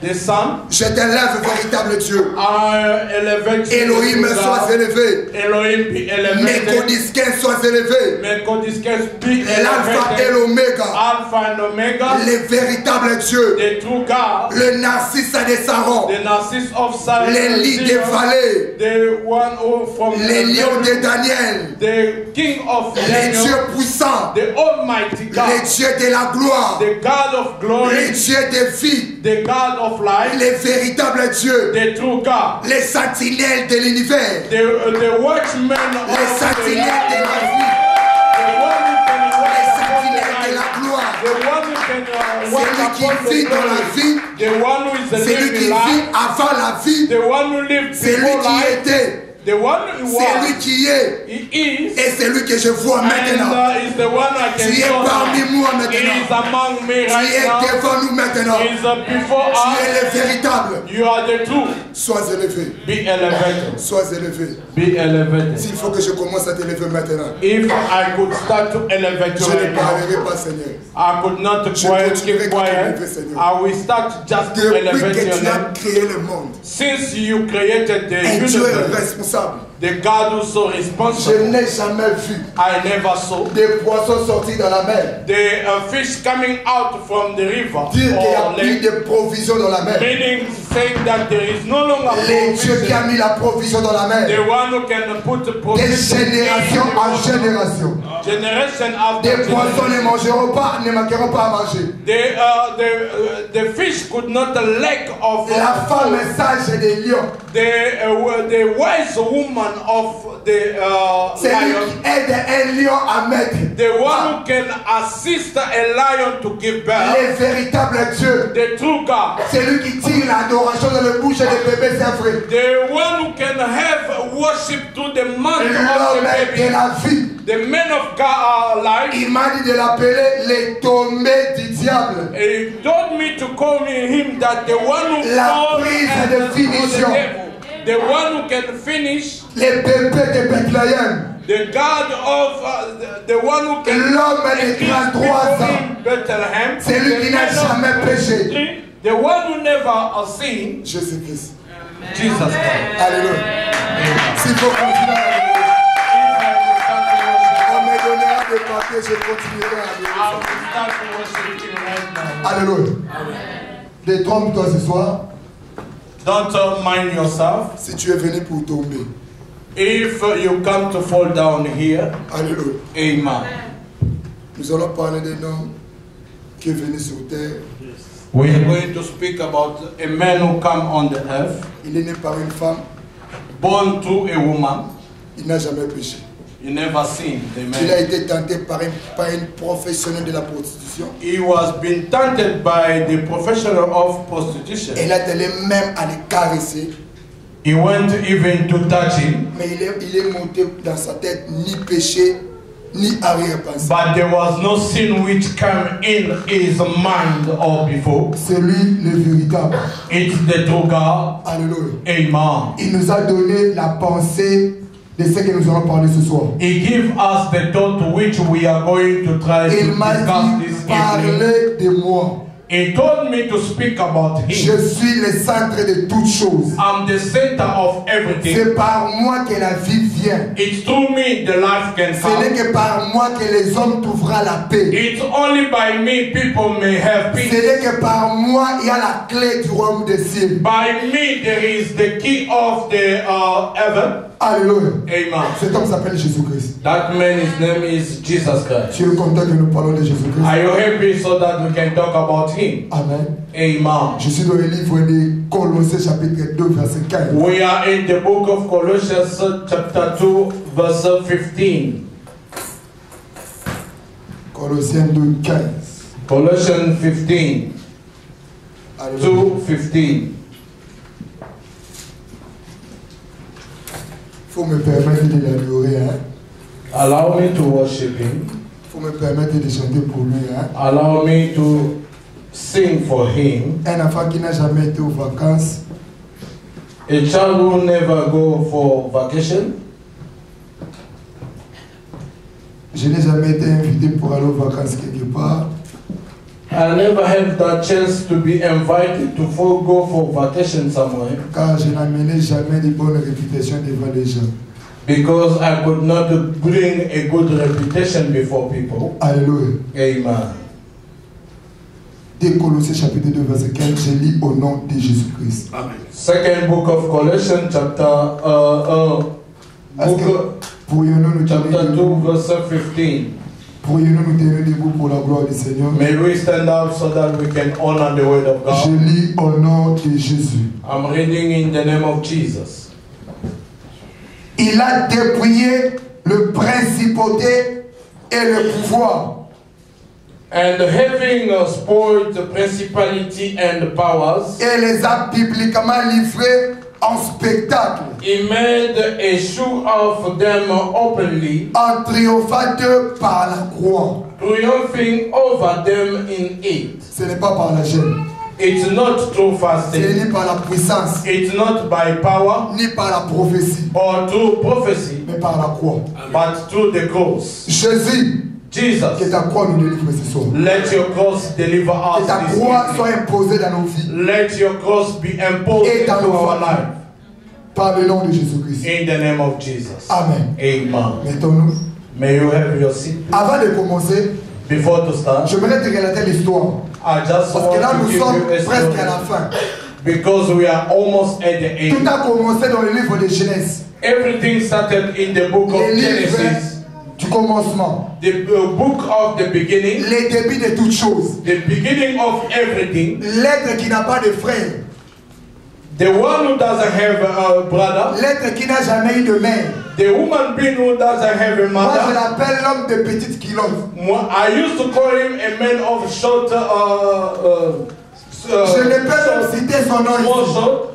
The Son. Je t'élève, véritable Dieu. I elevate you. Elohim, sois élevé. Elohim be elevated. Mécodisquin, sois élevé. Mécodiscus be L'alpha et elevated. l'oméga. Alpha and Omega. Le véritable Dieu. The true God. Le Narcisse de Saron. The Narcisse of Zion. Les lits des vallées. The one who from Les lions de Daniel. the King of Les Daniel. dieux puissants. The Almighty God. Les dieux de la gloire. The God of Les glory. dieux de vie. The God of life. Les véritables dieux. The true God. Les sentinelles de l'univers. The watchmen of Les the sentinelles de light. la vie. The one who can Les walk upon sentinelles the de light. la gloire. The one who can walk Celui upon qui the vit dans la glory. vie. The one who is the Celui qui living vit life. avant la vie. The one who lived C'est lui before qui life. était. The one who C'est lui was. qui est. He is. Et c'est lui que je vois And maintenant. is the one I can Tu es show parmi now. moi He is maintenant. among me Tu right es now. devant nous maintenant. He is before Tu es us. le véritable. You are the truth. Sois élevé. Be elevated. Sois élevé. Be elevated. S'il faut que je commence à t'élever maintenant, If I could start to elevate you je ne right now, parlerai pas, Seigneur. I could not Je quiet, continuerai keep qu'à quiet. t'élever, Seigneur. I will start just to Depuis elevate que your tu as name. créé le monde, Since you created the un Dieu est universe, responsable. the God who's so Je responsible, n'ai jamais vu I never saw des poissons sortir dans la mer. the fish coming out from the river Dire qu'il n'y a or plus lake, de provision dans la mer. meaning saying that there is no longer Le Dieu qui a provision. mis la provision dans la mer. The one who can put the De provision génération en génération. generation after Des poissons ne generation. mangeront pas, ne manqueront pas à manger. The fish could not lack of La femme sage des lions. the wise woman of the C'est lui lion, qui aide un lion à mettre. the one who can assist a lion to give birth, Le véritable Dieu. the true God, C'est lui qui tire l'adoration dans le bouche des bébés sevrés. the one who can have worship to the man of L'homme the de baby, la vie. the man of God life. Il m'a dit de l'appeler les tombées du diable. He told me to call him that the one who La calls prise and de the finition. devil, the one who can finish, Les bébés de Bethléem. the God of the one who can L'homme de increase 33 people ans. in Bethlehem, C'est lui qui the n'a man of jamais péché. the one who never sinned, Jésus-Christ. Jesus Christ. Alléluia. S'il faut continuer à adorer, on me donnera des papiers, je continuerai à I adorer. will start to worship you right now. Alléluia. Détrompe-toi ce soir Don't mind yourself. si tu es venu pour tomber. If you come to fall down here, Alléluia. amen. Nous allons parler des noms qui est venu sur terre. We are going to speak about a man who came on the earth, Il est né par une femme. born to a woman. Il n'a jamais péché. You never seen the Il a man. été tenté par une professionnelle de la prostitution. He was being tempted by the professional of prostitution. Elle a allé même à le caresser. He went even to touch him, Mais il est monté dans sa tête ni péché, ni arrière-pensée. but there was no sin which came in his mind or before. C'est lui le véritable. It's the true God. Alléluia. Amen. Il nous a donné la pensée de ce que nous allons parler ce soir. He gave us the thought which we are going to try to Il m'a discuss dit, this evening. parlez de moi. He told me to speak about Je him. suis le centre de toutes choses. I'm the center of everything. C'est par moi que la vie vient. It's through me the life can Ce n'est come. que par moi que les hommes trouveront la paix. It's only by me people may have Ce peace. n'est que par moi il y a la clé du royaume des cieux. By me there is the key of the heaven. Alléluia. Amen. Cet homme s'appelle Jésus-Christ. That man, his name is Jesus Christ. Tu es content que nous parlons de Jésus-Christ? Are you happy so that we can talk about him? Amen. Amen. Je suis dans le livre de Colossiens chapitre 2 verset 15. We are in the book of Colossians chapter 2 verse 15. Colossiens 2, 15. Colossians 15. Alléluia. 2:15. Faut me permettre de l'adorer. Hein? Allow me to worship him. Faut me permettre de chanter pour lui. Hein? Allow me to sing for him. Un enfant qui n'a jamais été aux vacances, A child who never go for vacation. je n'ai jamais été invité pour aller aux vacances quelque part. I never had that chance to be invited to go for vacation somewhere Car je n'amenais jamais de bonne réputation devant les gens. because I could not bring a good reputation before people. Alléluia. Amen. Dès Colossiens chapitre 2 verset 15, je lis au nom de Jésus-Christ. Amen. Second book of Colossians chapter Pourrions-nous nous tenir chapter 2 debout? verse 15. Pourrions-nous nous tenir debout pour la gloire du Seigneur? May we stand up so that we can honor the word of Je God. lis au nom de Jésus. I'm reading in the name of Jesus. Il a dépouillé le principauté et le pouvoir. And having spoiled the principality and powers, Et les a publiquement livrés en spectacle, he made a show of them openly, en triomphant d'eux par la croix. triumphing over them in it. Ce n'est pas par la gêne, It's not through ce n'est fasting, ni par la puissance, it's not by power ni par la prophétie, or through prophecy, mais par la croix. but through the cross. Jésus, que Jesus, ta croix nous délivre ce soir. let your cross deliver Que us ta this croix evening. soit imposée dans nos vies. Let your cross be imposed Et dans into nos our familles. life. Par le nom de Jésus-Christ. In the name of Jesus. Amen. Amen. Mettons-nous. May you have your seat. Avant de commencer, Before to start, j'aimerais te relater l'histoire. I just Parce que là, want to nous give sommes you a presque à la story fin. because we are almost at the Tout end. a commencé dans le livre de Genèse. Everything started in the book of Les livres Genesis, du commencement. the book of the beginning, Les débuts de toutes choses. the beginning of everything. L'être qui n'a pas de frère. The one who doesn't have a brother, L'être qui n'a jamais eu de mère. the woman being who doesn't have a Moi, je mother. l'appelle l'homme de petites culottes. I used to call him a man of short, Je ne peux même citer son nom small ici. short.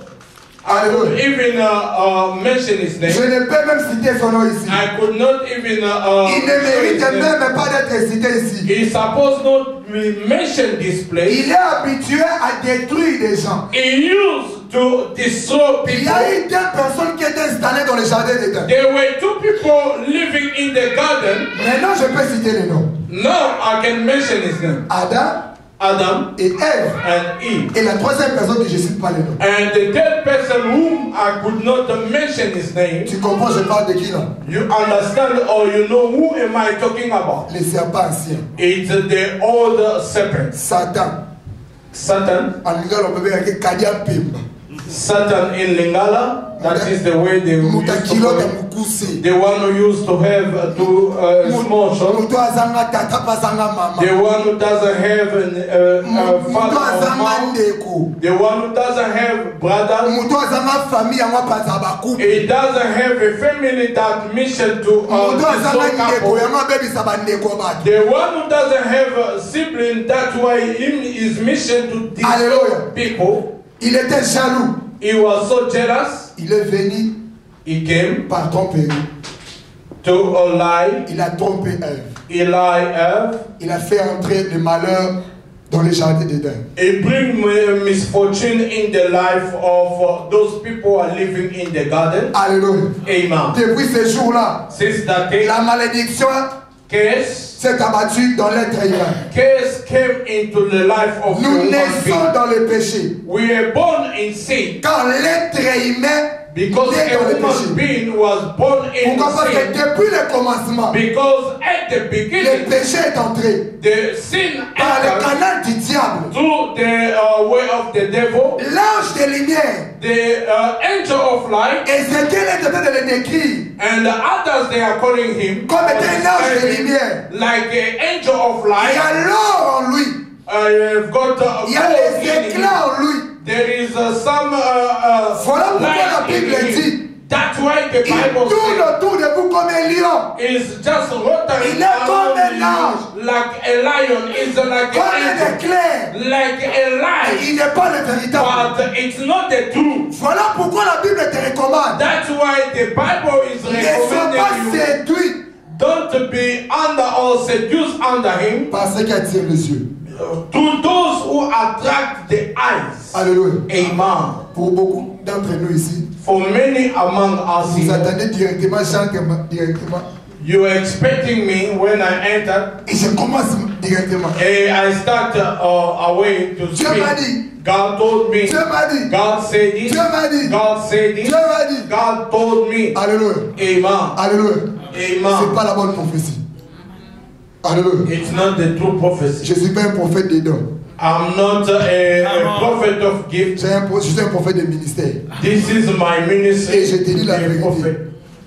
I could Alléluia. even mention his Je name. ne peux même citer son nom ici. I could not even. Il ne show his mérite name. même pas d'être cité ici. He's supposed not to mention this place. Il est habitué à détruire des gens. He used to destroy Il y people. a eu deux personnes qui étaient installées dans le jardin d'Éden. There were two people living in the garden. Maintenant, je peux citer les noms. Now I can mention his name. Adam Et Ève. and Eve. Et la troisième personne que je ne cite pas les noms. And the third person whom I could not mention his name. Tu comprends, je parle de qui là? You understand or you know who am I talking about? Les serpents anciens. It's the old serpent. Satan. Satan. En lingala, on peut dire Kadia Pimba. Satan in Lingala, that is the way they used to call it. The one who used to have two small shops. The one who doesn't have a father or mom. The one who doesn't have brothers. He doesn't have a family that mission to the one who doesn't have a sibling, that's why his mission to destroy people. Il était jaloux. He was so jealous. Il est venu. He came par tromperie. To a lie. Il a trompé Ève. He lied Ève. Il a fait entrer le malheur dans le jardin d'Éden. He bring misfortune in the life of those people who are living in the garden. Alléluia. Amen. Depuis ce jour-là, since that day, la malédiction s'est abattue dans l'être humain. Curse came into the life of nous naissons dans le péché. We are born in sin. Quand l'être humain because a human being was born in sin. Parce que depuis le commencement, because at the beginning, le péché est entré the sin par le canal du diable. Through the way of the devil. L'ange de lumière. The angel of light. Et c'est qu'il est en train de le décrire. And the others they are calling him comme étant un ange de lumière. Like an angel of light. Il y a l'or en lui. Il y a les éclats en lui. There is some voilà pourquoi la Bible dit. That's why the Bible tourne autour de vous comme un lion. Is just rotating. Il est comme un ange. Like a lion. Is like comme an un éclair. Like a lion. Il n'est pas le véritable. But it's not the truth. Voilà pourquoi la Bible te recommande. That's why the Bible is recommending you. Ne sois pas séduit. Don't be under or seduced under him. Par ce qui attire les yeux. To those who attract the eyes. Alléluia. Amen. Pour beaucoup d'entre nous ici. For many among us vous attendez directement, directement. You are expecting me when I enter. Et je commence directement. And I start away to speak. Dieu m'a dit. God told me. Dieu m'a dit. God said it. Dieu m'a dit. God said it. Dieu m'a dit. God told me. Alléluia. Amen. Alléluia. Amen. C'est pas la bonne prophétie. Alléluia. It's not the true prophecy. Je suis pas un prophète des dons. I'm not a prophet of gifts. Je suis un prophète de ministère. This is my ministry. Et je te dis la vérité.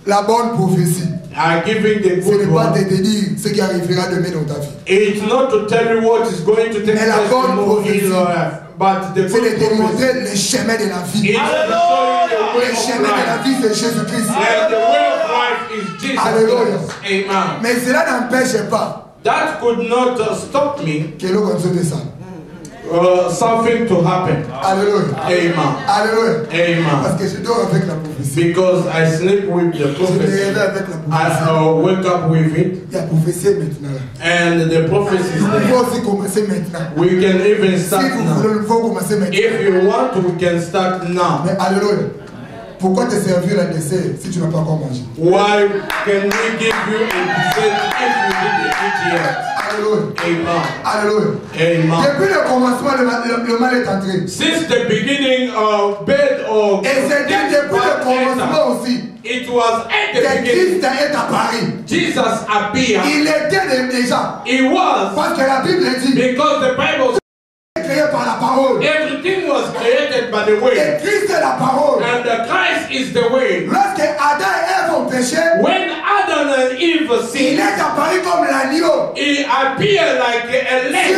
La bonne prophétie. I'm giving the ce good n'est pas one. de te dire ce qui arrivera demain dans ta vie. It's not to tell you what is going to take place tomorrow in your life. But the c'est de te montrer le chemin de la vie. Le chemin de la vie, c'est Jésus-Christ. The way of life is Jesus. Alléluia. Amen. Mais cela n'empêche pas. That could not stop me. Que l'on consulte ça. Something to happen. Alléluia. Amen. Alléluia. Amen. Parce que je dors avec la prophétie. Because I sleep with the prophecy. Je me avec la prophétie. I wake up with it. Il y a prophétie maintenant. And the prophecy is there. On peut aussi commencer maintenant. We can even start si vous now. voulez, faut commencer maintenant. If you want to, we can start now. Mais alléluia. Pourquoi te servir la dessert si tu n'as pas encore mangé? Why can we give you a dessert if you didn't eat yet? Alléluia. Amen. Alléluia. Amen. Depuis le commencement, le mal est entré. Since the beginning of bed or et c'était depuis le commencement aussi. It was at the que beginning. Christ est apparu. Jesus appeared. Il était déjà. He was. Parce que la Bible dit. Because the Bible. Créé par la parole. Everything was created by the way. Et Christ est la parole. And the Christ is the way. Lorsque Adam et Ève ont péché, when Adam and Eve sinned, il est apparu comme l'agneau. He appeared like a lamb.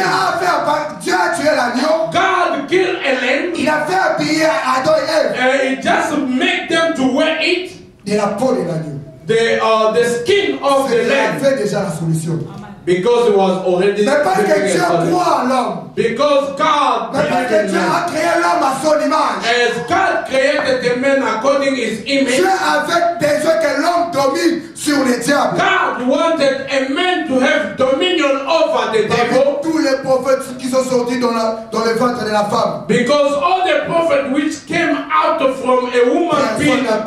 Dieu a tué l'agneau. God killed a lamb. Il a fait habiller Adam et Ève. And he just make them to wear it. De la peau de l'agneau. The skin of the lamb. Il avait déjà la solution. Because it was already. Mais parce que Dieu croit en l'homme. Because God. Mais parce que Dieu a créé l'homme à son image. As God created the man according his image. Dieu avait besoin que l'homme domine sur le diable. God wanted a man to have dominion over the devil. Tous les prophètes qui sont sortis dans le ventre de la femme. Because all the prophets which came out from a woman's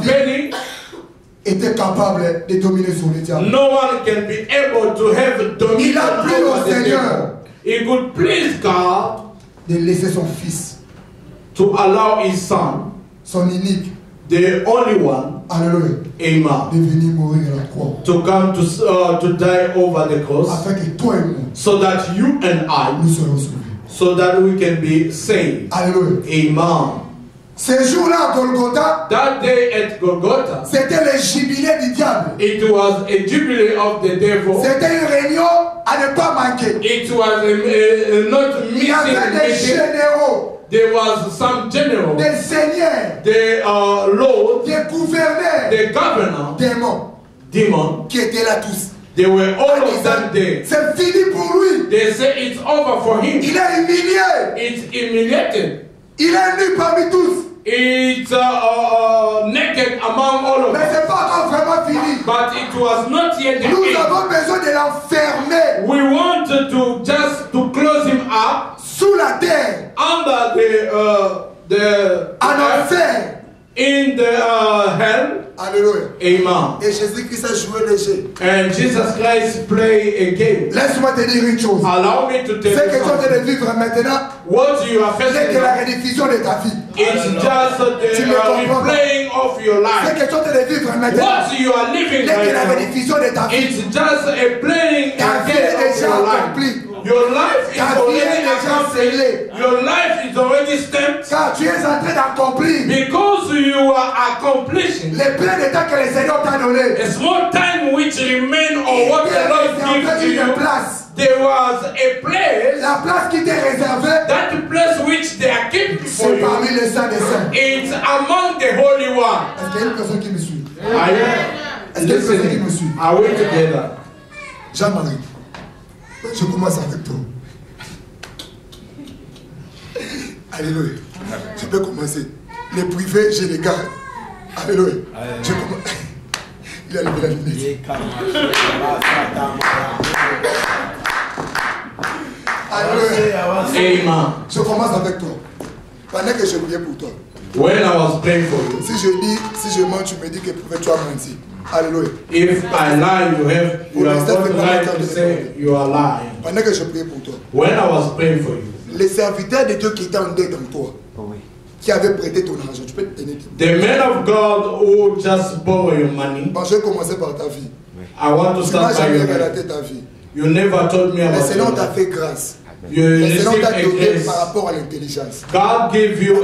belly. Était capable de dominer sur le diable. No one can be able to have dominion over the devil. He could please God de laisser son fils, to allow his son, son unique, the only one, alléluia, amen, de venir mourir à la croix, to come to die over the cross, afin que toi et moi, so that you and I, nous serons sauvés, so that we can be saved. alléluia. Amen. Ce jour-là à Golgotha, that day at Golgotha, c'était le jubilé du diable. it was a jubilee of the devil. C'était une réunion à ne pas manquer. It was not Il y avait des missing. généraux, There was some general, des seigneurs, the Lord, des gouverneurs, the governor, demon, qui étaient là tous. they were all of them there. C'est fini pour lui. They say it's over for him. Il est humilié. It's humiliated. Il est nu parmi tous. It's naked among all of Mais us. c'est pas encore vraiment fini. But it was not yet the Nous end. avons besoin de l'enfermer We wanted to just to close him up sous la terre, under the en enfer. in the hell. Alléluia. Amen. Et Jésus-Christ a joué le jeu. And Jesus Christ play a game. Laisse-moi te dire une chose. Allow me to tell Ce que tu es you en train something. de vivre maintenant, What you are c'est facing que la now, rediffusion de ta vie. it's just Tu me the comprends? replaying of your Ce life. que tu es en train de vivre maintenant, What you are living c'est que right la now, rediffusion de ta vie. it's just a playing Ta vie again est of déjà your life. accomplie. Your life is Ta vie already est déjà accomplished. scellée. Your life is already stamped Car tu es en train d'accomplir because you are accomplishing les pleins de temps que le Seigneur t'a donné. a small time which remain Il or what t'est the Lord gives to réservé une you. place. There was a place, La place qui t'est réservée, that place which they are keeping for c'est you. parmi les saints des saints. It's among the holy one. Est-ce qu'il y a une personne qui me suit? Are you Est-ce qu'il y a une personne qui me listening? suit? Are we together? Jean-Marie, je commence avec toi. Alléluia. Je peux commencer. Les privés, je les garde. Alléluia. Je commence. Il a levé la lunette. Alléluia. Amen. Je commence avec toi. Pendant que je priais pour toi. When I was praying for you, Si je mens, tu me dis que tu as menti. Alléluia. if I lie, you are not right to say you are lying. Pendant que je priais pour toi. When I was praying for you, Les serviteurs de Dieu qui étaient en dette en toi, qui avaient prêté ton argent, tu peux te tenir. the men of God who just borrow your money, Bon, je vais commencer par ta vie. I want to Tu n'as start by jamais your life. relaté ta vie. You never told me Le about Seigneur your t'a life. fait grâce. You Le Seigneur received t'a a donné grace. par rapport à l'intelligence. God gave you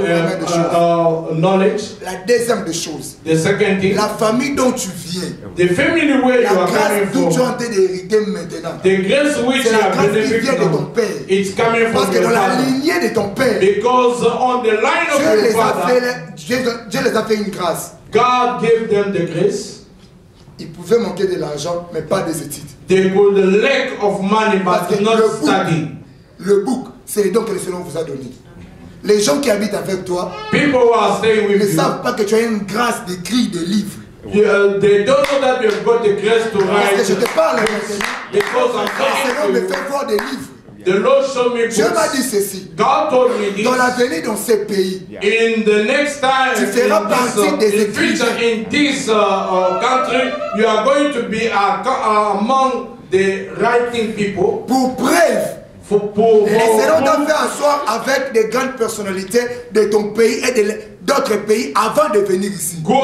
knowledge. La deuxième des choses, The second thing, la famille dont tu viens, the family where la you are grâce coming dont tu es en from, train d'hériter maintenant. the grace which C'est you la are grâce qui benefiting vient de ton from, père. it's coming Parce from que your dans la father. lignée de ton père, Because on the line of Dieu your les a father, fait, Dieu les a fait une grâce. God gave them the grace. Ils pouvaient manquer de l'argent, mais pas des études. They could lack of money Parce but que not le bouc, studying. le bouc, c'est les dons que le Seigneur vous a donnés. Les gens qui habitent avec toi People who are staying ne with you, savent pas que tu as une grâce d'écrire des livres. they don't know that you've got the grace to Parce que je write. te parle maintenant. Because I'm Le Seigneur me talking to fait voir des livres. you. The Lord showed me Dieu m'a dit books. ceci. God told me Dans this. l'avenir, dans ces pays, In the next time, Tu feras partie des in future, in this country, you are going to be among the writing people. pour preuve, le Seigneur t'a fait asseoir avec des grandes personnalités de ton pays et d'autres pays avant de venir ici. God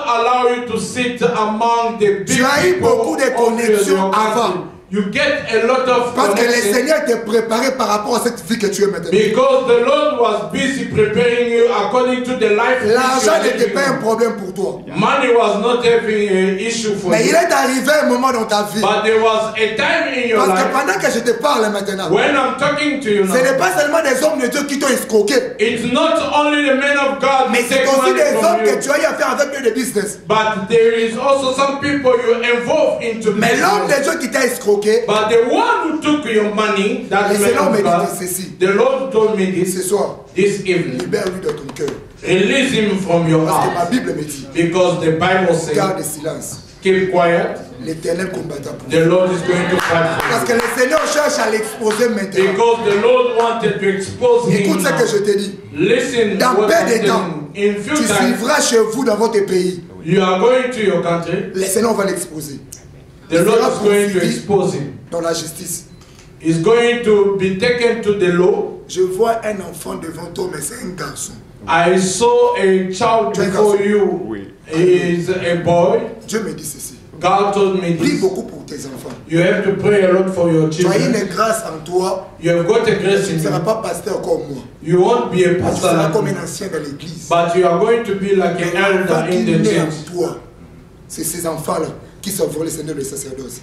allow you to sit among the big Tu as eu people beaucoup de of connexions your country. avant. You get a lot of Parce que le connection Seigneur t'est préparé par rapport à cette vie que tu es maintenant. because the Lord was busy preparing you according to the life. L'argent which you are n'était pas un living. problème pour toi. Money was not having an issue for Mais you. il est arrivé un moment dans ta vie. But there was a time in your Parce que life pendant que je te parle maintenant, when I'm talking to you ce now. n'est pas seulement des hommes de Dieu qui t'ont escroqué, It's not only the men of God mais who c'est take aussi money des from hommes que you, tu as eu à faire avec eux de business. but there is also some people you involve into Mais l'homme de business. Dieu qui t'a escroqué, But the one who took your money, that le man Seigneur me of God, dit ceci. the Lord told me Ce this soir, evening. libère-lui de ton cœur. Release him from your Parce que ma heart. Bible me dit, Because the Bible says, garde silence. keep quiet. L'Éternel combattra pour The toi. Lord is going to fight Parce for que you. le Seigneur cherche à l'exposer maintenant. Because the Lord wanted to expose him Écoute ce que je now. te dis. Listen Dans what peu I'm de temps, telling you. In few tu times, suivras chez vous dans votre pays. you are going to your country. Le Seigneur va l'exposer. The Il Lord sera is going to poursuivi expose him. dans la justice. Is going to be taken to the law. Je vois un enfant devant toi, mais c'est un garçon. I saw a child before you. He is a boy. Dieu me dit ceci. God told me Prie this. beaucoup pour tes enfants. You have to pray a lot for your Tu as children. une grâce en toi. You have got a grace Tu in ne seras you. pas pasteur comme moi. You won't be a Tu pastor, seras like comme me, un ancien de l'église. but you are going to be like an elder in the Qui naît church. en toi. C'est ces enfants-là qui serviront le Seigneur de sacerdoce.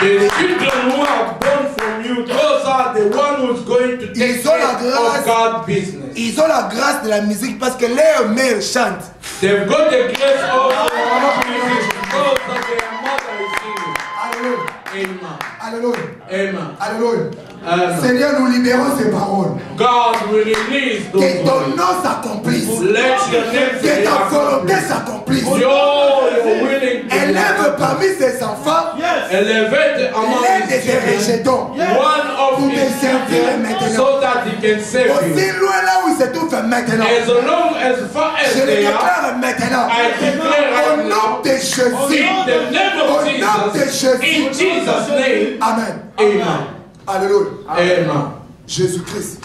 The children who are born from you, those are the one who's going to take Ils ont la care grâce. of God's business. Ils ont la grâce de la musique parce que leurs mères chantent. They've got the grace of the music because that their mother is singing. Alléluia. Amen. Alléluia. Amen. Alléluia. Amen. Seigneur, nous libérons ces paroles. God will release those Que ton words. nom s'accomplisse. Let your name Que be ta volonté accomplished. s'accomplisse. You're willing to Élève parmi ces enfants elevate among l'un de his tes children rejetons. one of Pour his te servir children maintenant. so that he can save Aussi you. loin là où il se trouve maintenant. As long as far as Je le they are, déclare maintenant. I declare Au right nom now, de Jésus. in the name Au of nom de Jesus, Jésus. in Jesus' name, Amen. amen. Alléluia. Amen. Jésus-Christ.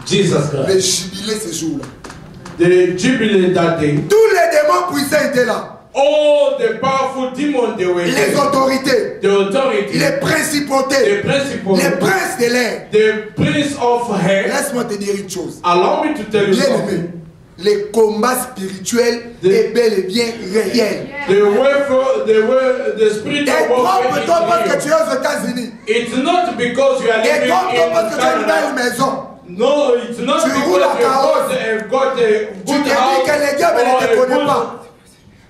Jesus Le Christ. jubilé ce jour-là. The jubilee that day, Tous les démons puissants étaient là. all the powerful demons they were Les there. autorités. The authority, Les the principautés. principal, Les princes de l'air. the prince of hair. Laisse-moi te dire une chose. Allow me to tell you Bien aimé, something. les combats spirituels est bel et bien réel. The spiritual Et warfare trompe-toi parce que is tu real. es aux États-unis. It's not because you are Et living trompe-toi in parce que tu as une belle Canada. maison. No, it's not Tu because roules you en carrosse. have got a Tu te good dis house que les diables or ne te a connaissent good... pas.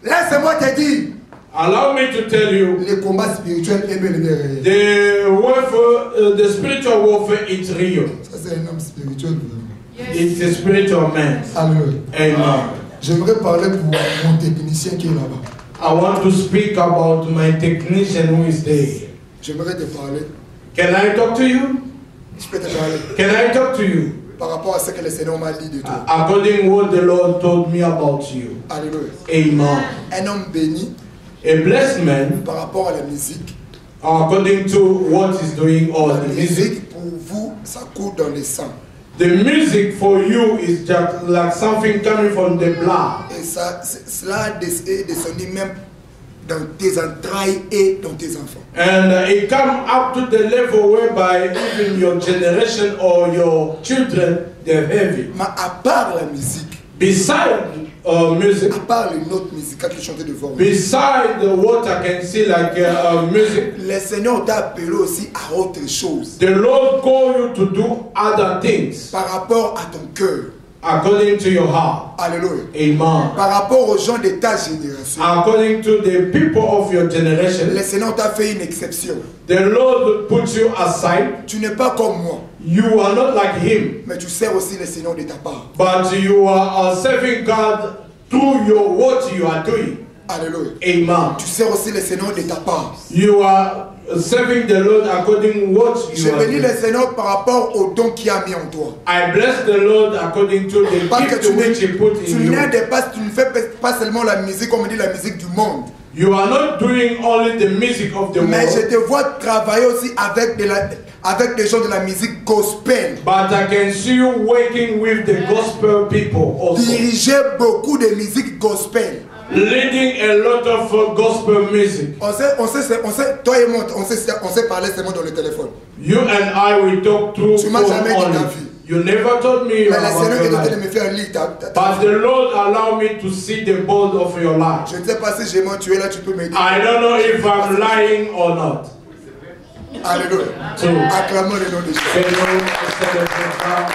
Laisse-moi te dire, Allow me to tell you, les combats spirituels est bel et bien réel. the warfare, the spiritual warfare is real. Ça c'est un homme spirituel. Vraiment. It's a spiritual man. Alléluia. Amen. J'aimerais parler pour mon technicien qui est là-bas. I want to speak about my technician who is there. J'aimerais te parler. Can I talk to you? Je peux te parler Can I talk to you? par rapport à ce que le Seigneur m'a dit de toi. According what the Lord told me about you. Alléluia. Amen. Un homme béni A blessed man, par rapport à la musique. according to what he's doing or La the music. musique pour vous, ça coule dans le sang. The music for you is just like something coming from the blood. Et ça, cela est descendu même dans tes entrailles et dans tes enfants. And it comes up to the level whereby even your generation or your children, they're heavy. Mais à part la musique, Beside music, à part les notes musicales qui chantaient devant, beside what I can see like music, le Seigneur t'a appelé aussi à autre chose the Lord call you to do other things par rapport à ton cœur. according to your heart. Alléluia. Amen. Par rapport aux gens de ta génération, According to the people of your generation, le Seigneur t'a fait une exception. the Lord puts you aside. Tu n'es pas comme moi, You are not like him, mais tu sers aussi le Seigneur de ta part. but you are serving God through your what you are doing. Alléluia. Amen. Tu sers aussi le Seigneur de ta part. You are serving the Lord according what Je you are bénis le doing. Seigneur par rapport au don qu'il a mis en toi. I bless the Lord according to the Parce que gift which He put in you. tu ne fais pas seulement la musique, comme on dit, la musique du monde. You are not doing only the music of the Mais je world, te vois travailler aussi avec des gens de la musique gospel. but I can see you working with the gospel people also, Diriger beaucoup de musique gospel. leading a lot of gospel music. On sait, toi et moi, on sait parler seulement dans le téléphone. You and I will talk through Tu m'as phone jamais dit only. ta vie. You never told me Mais le about Seigneur your est en train life. de me faire lire ta But the Lord allow me to see the bold of your life. Je ne sais pas si j'ai menti, là tu peux m'aider. I don't know if I'm lying or not. Alléluia. So, Acclamons le nom de Jésus. can you celebrate that?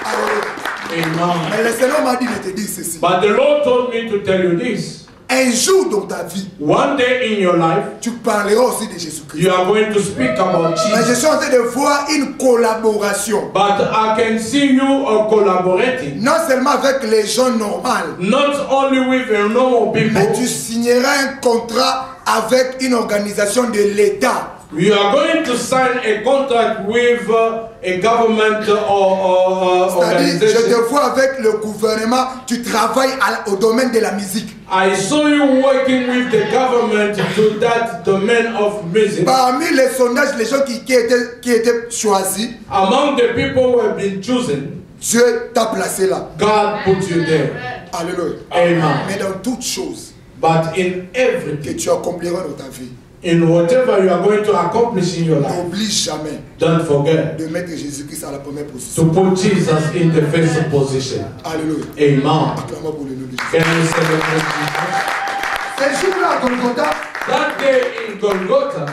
Alléluia. Amen. Mais le Seigneur m'a dit de te dire ceci. But the Lord told me to tell you this. Un jour dans ta vie, One day in your life, tu parleras aussi de Jésus-Christ. you are going to speak about Mais je Jesus. suis en train de voir une collaboration. But I can see you collaborating. Non seulement avec les gens normaux, Not only with normal mais people, tu signeras un contrat avec une organisation de l'État. you are going to sign a contract with a government or C'est-à-dire, je organization. te vois avec le gouvernement, tu travailles au domaine de la musique. I saw you working with the government to that domain of music. Parmi les sondages, les gens qui étaient choisis, Among the people who have been chosen, Dieu t'a placé là. God put you there. Alléluia. Amen. Mais dans toutes choses, But in everything que tu accompliras dans ta vie, in whatever you are going to accomplish in your life, n'oublie jamais don't forget de mettre Jésus-Christ à la première position. to put Jesus in the first position. Alléluia. Amen. Acclamons pour le nom de Jésus. Can we celebrate Jesus? Ce jour-là à Golgotha, That day in Golgotha,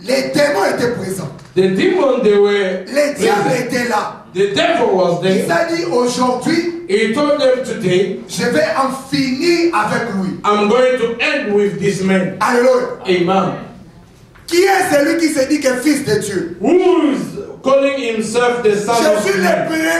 les démons étaient présents. the demon, they were Les diables present. étaient là. The devil was Il there. a dit aujourd'hui, He told them today, je vais en finir avec lui. I'm going to end with this man. Alléluia. Amen. Qui est celui qui se dit que est fils de Dieu? Who is calling himself the son Je of suis le man? premier à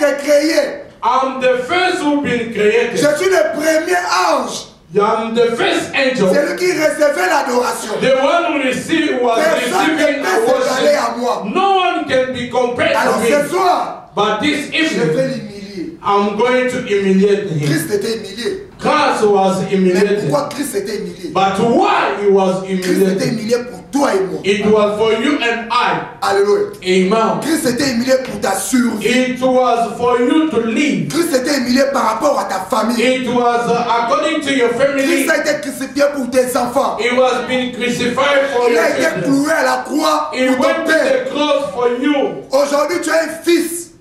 être créé. I'm the first who been created. Je suis le premier ange. I'm the first angel. Celui qui recevait l'adoration. The one who received was Personne ne receiving peut a s'égaler à worship. moi. No one can be compared Alors to ce me. soir, But this je vais evening, l'humilier. I'm going to humiliate him. Christ était humilié. Christ was Mais humiliated. pourquoi Christ était humilié? But why he was Christ était humiliated? humilié pour toi et moi. It was for you and I. Alléluia. Amen. Christ était humilié pour ta survie. It was for you to live. Christ était humilié par rapport à ta famille. It was according to your family. Christ a été crucifié pour tes enfants. It was being crucified for Il your a été children. cloué à la croix He pour ton went to père. the cross for you. Aujourd'hui, tu es un fils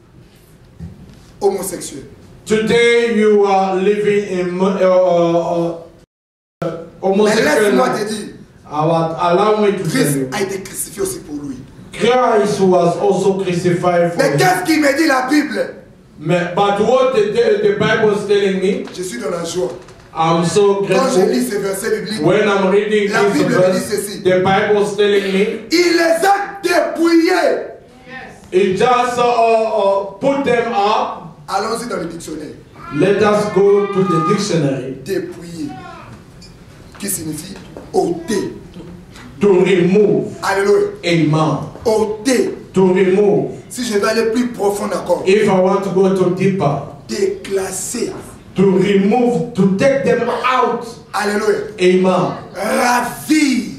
homosexuel. Today you are living in Mais homosexual laisse-moi life. te dire, Allow me to tell Christ you. a été crucifié aussi pour lui. Christ was also crucified for Mais you. qu'est-ce qu'il me dit la Bible? But what the Bible is telling me, Je suis dans la joie. I'm so Quand je grateful. lis ces versets bibliques, When I'm reading La this Bible me dit verse, ceci. the Bible is telling me, il les a dépouillés. it just put them up. Allons-y dans le dictionnaire. Let us go to the dictionary. Dépouiller. Qui signifie ôter. To remove. Alléluia. Amen. Ôter. To remove. Si je vais aller plus profond encore. If I want to go to deeper. Déclasser. To remove, to take them out. Alléluia. Amen. Ravir.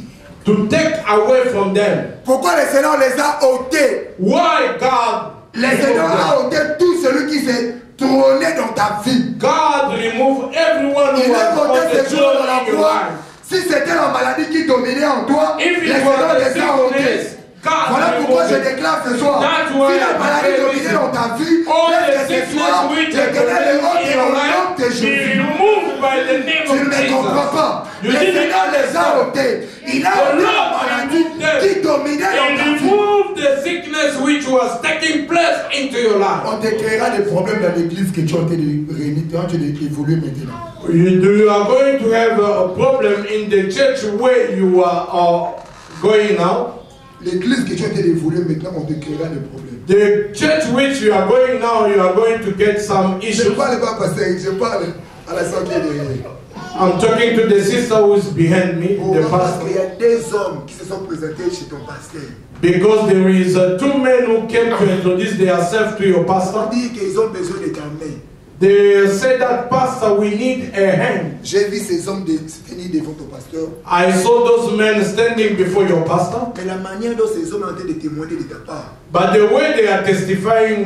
To take away from them. Pourquoi le Seigneur les a ôtés? Why God? Le Seigneur a ôté tout celui qui s'est trôné dans ta vie. God remove everyone who Il a was on ôté the ces jours dans throne la in your croix. life. Si c'était la maladie qui dominait en toi, If le it Seigneur was the les a ôtés. sickness, God Voilà pourquoi je removed it. déclare ce soir. That's Si why la maladie I dominait dans ta vie, all the laisse que ce sickness soir, which je are connais le haut in et your au nom life de be Jésus. removed by the name Tu ne of me comprends Jesus. pas. You Le didn't Seigneur les a understand. ôtés. Il a The ôté la Lord maladie removed them. qui dominait dans And ta vie. remove the sickness which was taking place into your life. On te créera des problèmes dans l'église que tu es en train de réunir, tu es en train d'évoluer maintenant. You are going to have a problem in the church where you are going now. L'église que tu es en train d'évoluer maintenant, on te créera des problèmes. The church which you are going now, you are going to get some Je issues. ne parle pas pasteur, je parle à la santé derrière. I'm talking to the sister who is behind me, the Parce qu'il y pastor. a des hommes qui se sont présentés chez ton pasteur. Because there is two men who came to introduce themselves to your On pastor. dit qu'ils ont besoin de ta main. They said that, Pastor, we need a hand. J'ai vu ces hommes se tenir devant ton pasteur. I saw those men standing before your pastor. Mais la manière dont ces hommes ont été de témoigner de ta part, But the way they are testifying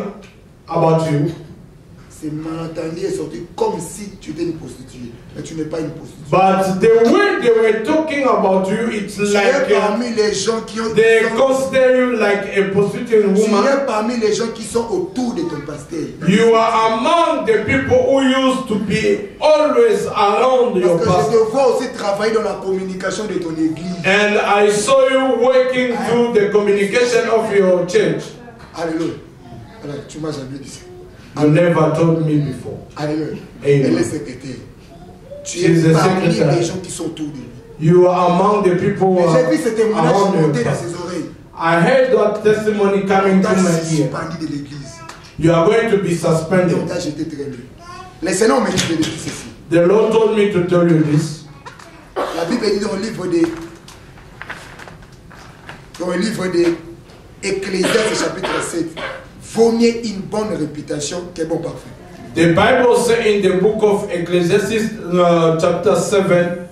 about you, c'est malentendu et sorti comme si tu étais une prostituée. Mais tu n'es pas une prostituée. but the way they were talking about you, it's Tu es like parmi les gens qui ont... they consider you like a prostitute Tu woman. es parmi les gens qui sont autour de ton pasteur. You are among the people who used to be always around your Parce que je pastor. te vois aussi travailler dans la communication de ton église. And I saw you working through the communication of your church. Alléluia. Alors, tu m'as jamais dit ça. You never told me before. Alléluia. Amen. Elle est secrétaire. Tu She's es a parmi secretary. les gens qui sont autour de lui. You are among the people Mais j'ai vu ce témoignage around monter you. dans ses oreilles. I heard that testimony coming On to t'a my ear. suspendu de l'église. You are going to be Et on suspended. t'a jeté très loin. Le Seigneur me dit de dire ceci. The Lord told me to tell you this. La Bible dit dans le livre de Ecclésiaste chapitre 7, vaut mieux une bonne réputation qu'un bon parfum. The Bible says in the book of Ecclesiastes chapter 7,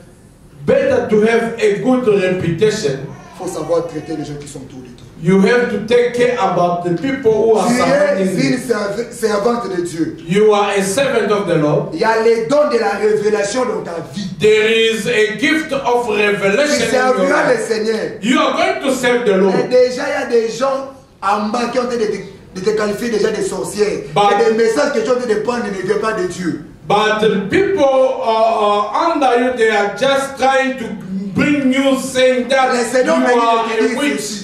better to have a good reputation. Il faut savoir traiter les gens qui sont autour de toi. You have to take care about the people who are surrounding you. Tu es une servante de Dieu. You are a servant of the Lord. Il y a les dons de la révélation dans ta vie. There is a gift of revelation. Tu serviras le Seigneur. You are going to serve the Lord. Et déjà, il y a des gens en bas qui ont été de te qualifier déjà de sorcières. Et des messages que tu as de prendre ne viennent pas de Dieu. But the people under you, they are just trying to bring you saying that you are a witch.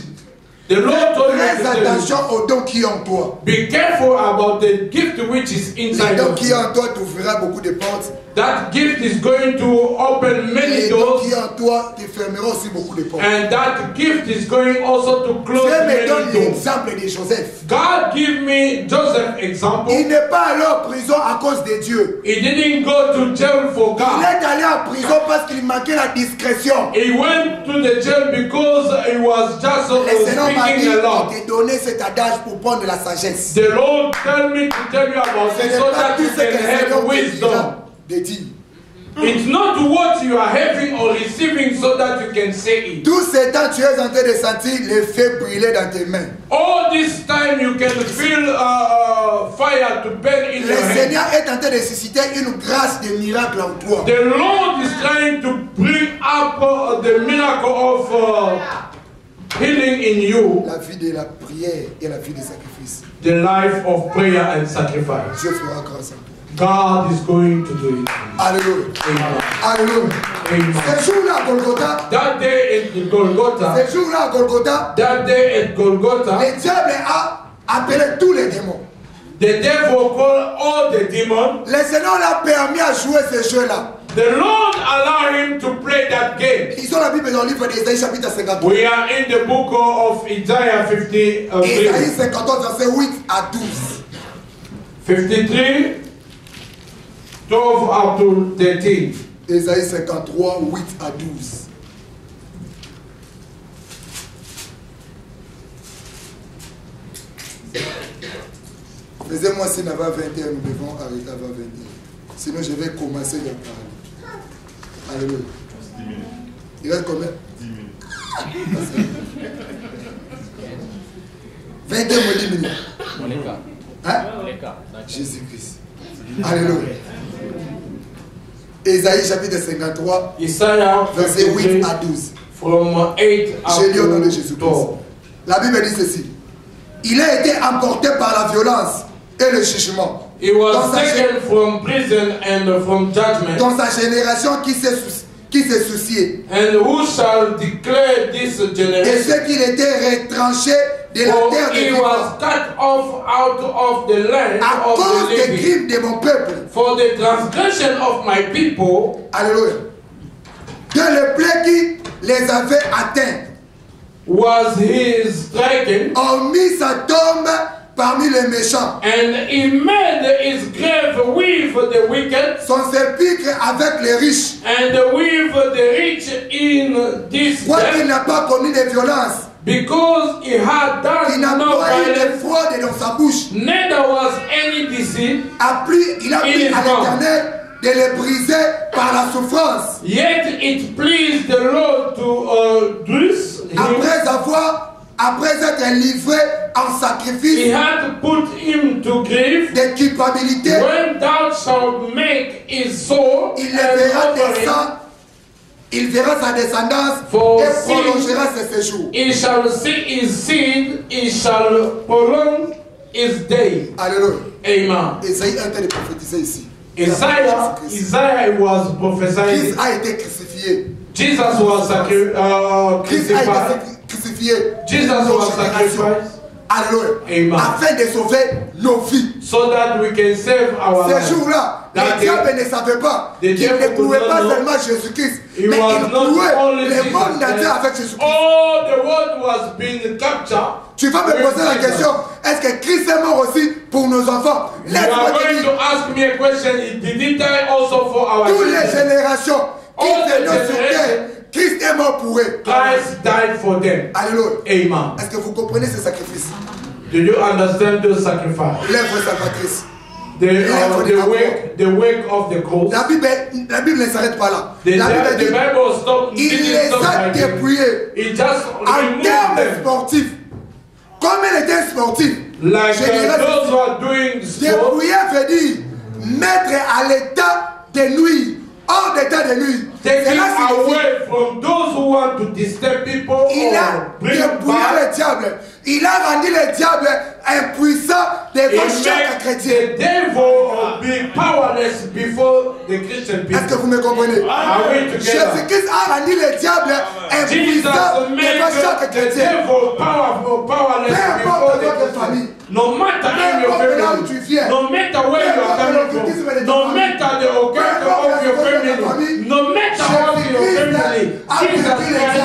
The Lord told you to fais attention aux dons qui ont en toi. Be careful about the gift which is inside Les dons of qui you. ont en toi t'ouvrira beaucoup de portes. That gift is going to open many Les dons doors. qui ont en toi te fermeront aussi beaucoup de portes. And that gift is going also to close Dieu me many donne doors. l'exemple de Joseph. God give me Joseph example. Il n'est pas allé en prison à cause de Dieu. He didn't go to jail for Il God. est allé en prison parce qu'il manquait la discrétion. He went to the jail because he was just Le Seigneur m'a dit speaking a lot. de te donner cet adage pour prendre de la sagesse. The Lord tell me to tell you about Ce it n'est so pas that tout you ce que can le have Seigneur te wisdom. dira de dire. It's not what you are having or receiving so that you can say it. Tout ce temps, tu es en train de sentir le feu brûler dans tes mains. All this time you can feel fire to burn in Le your hand. Seigneur est en train de susciter une grâce de miracle en toi. The Lord is trying to bring up the miracle of healing in you. La vie de la prière et la vie du sacrifice. The life of prayer and sacrifice. Dieu fera grâce en toi. God is going to do it. Alléluia. Amen. Alléluia. Amen. Ce jour-là à Golgotha, That day at Golgotha, ce jour-là à Golgotha, that day at Golgotha, le diable a appelé tous les démons. the devil called all the demons. Le Seigneur l'a permis à jouer ce jeu-là. The Lord allowed him to play that game. Ils ont la Bible dans le livre d'Ésaïe chapitre 53. We are in the book of Isaiah 53. Ésaïe 53 verset 8 à 12. 53, 12 up to 13. Ésaïe 53, 8 à 12. Faisez-moi signe avant 21, nous devons arrêter avant 21. Sinon, je vais commencer à parler. Alléluia. 10 minutes. Il reste combien? 10 minutes. 21 ou 10 minutes. Hein? Jésus-Christ. Alléluia. Ésaïe chapitre 53, Isaiah verset 8 53, à 12. from 8 J'ai lu au nom de up to Jésus-Christ. 12. La Bible dit ceci. Il a été emporté par la violence et le jugement. He was Dans sa taken from prison and from judgment. Dans sa génération qui s'est soucié. And who shall declare this Et generation? ce qu'il était retranché de la For terre he de was vivants cut off out of the land à of cause the des living. crimes de mon peuple. For the transgression of my people, Alléluia. Que le plaie qui les avait atteints was he stricken, ont mis sa tombe parmi les méchants. and he made his grave with the wicked, Son sépulcre avec les riches. and with the rich in this Quoi qu'il death, n'a pas commis de violence. because he had Il done n'a no pas eu de violence, fraude dans sa bouche. neither was any deceit, Il a pris à l'Éternel de les briser par la souffrance. yet it pleased the Lord to bruise him. Après être livré en He sacrifice had put him to grief. de culpabilité, When thou shalt make his soul il an verra offering, il verra sa descendance For et sin. prolongera ses séjours. he shall see his seed, he shall prolong his day. Alléluia. Amen. Esaïe est en train de prophétiser ici. Isaiah was prophesying. Christ a été crucifié. Jesus was Christ a crucified. été crucifié. Jesus pour nos was générations. sacrificed. Alléluia. Amen. Afin de sauver nos vies. So that we can save our Ces lives. jours-là, That le diable ne savait pas the qu'il devil ne clouait could pas not know. seulement Jésus-Christ, He mais was il not clouait only le Jesus monde entier Christ. avec Jésus-Christ. All the world was being captured. Tu vas me with poser la Jesus. question, est-ce que Christ est mort aussi pour nos enfants? You Laisse-moi are te going dire, to ask me a question. Did he die also for our toutes les children? générations qui All the viennent sur terre, generations. Christ est mort pour eux. Christ died for them. Alléluia. Amen. Est-ce que vous comprenez ce sacrifice? Do you understand the sacrifice? L'œuvre salvatrice. The work of the cross. La Bible ne s'arrête pas là. The La Bible dit, Bible il les a dépouillés He just en removed termes them. sportifs. Comme il était sportif, like those who are doing sport, dépouiller veut dire mettre à l'état de nuit, hors d'état de nuit. taking away from those who want to disturb people. Il a dépouillé le diable. Il a rendu le diable impuissant devant chaque chrétien. The devil be powerless before the Christian people. Est-ce que vous me comprenez? Jésus-Christ a rendu le diable impuissant devant chaque chrétien. Powerless before the famille. No matter in your family, no matter where you are coming from, no matter the occasion of your family, no matter what your family, Jesus Christ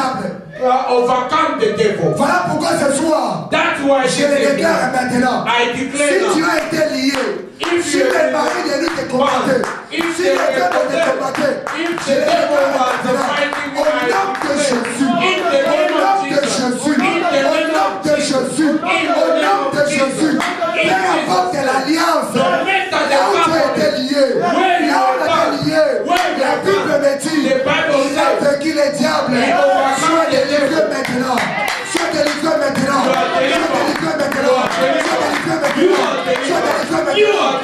overcome the devil. Voilà pourquoi ce soir, that's why je le déclare maintenant. I declare si tu as été lié, si les maris de lui te combattaient, si les diables te combattaient, je le déclare maintenant. Au nom de Jésus, au nom de Jésus, au nom de Jésus, au nom de Jésus, peu importe l'alliance, là où tu as été lié, là où on a été lié, la Bible me dit, il a vaincu les diables. Sois délivré maintenant. Sois délivré maintenant. Sois délivré maintenant. Sois délivré maintenant. Sois délivré maintenant. Sois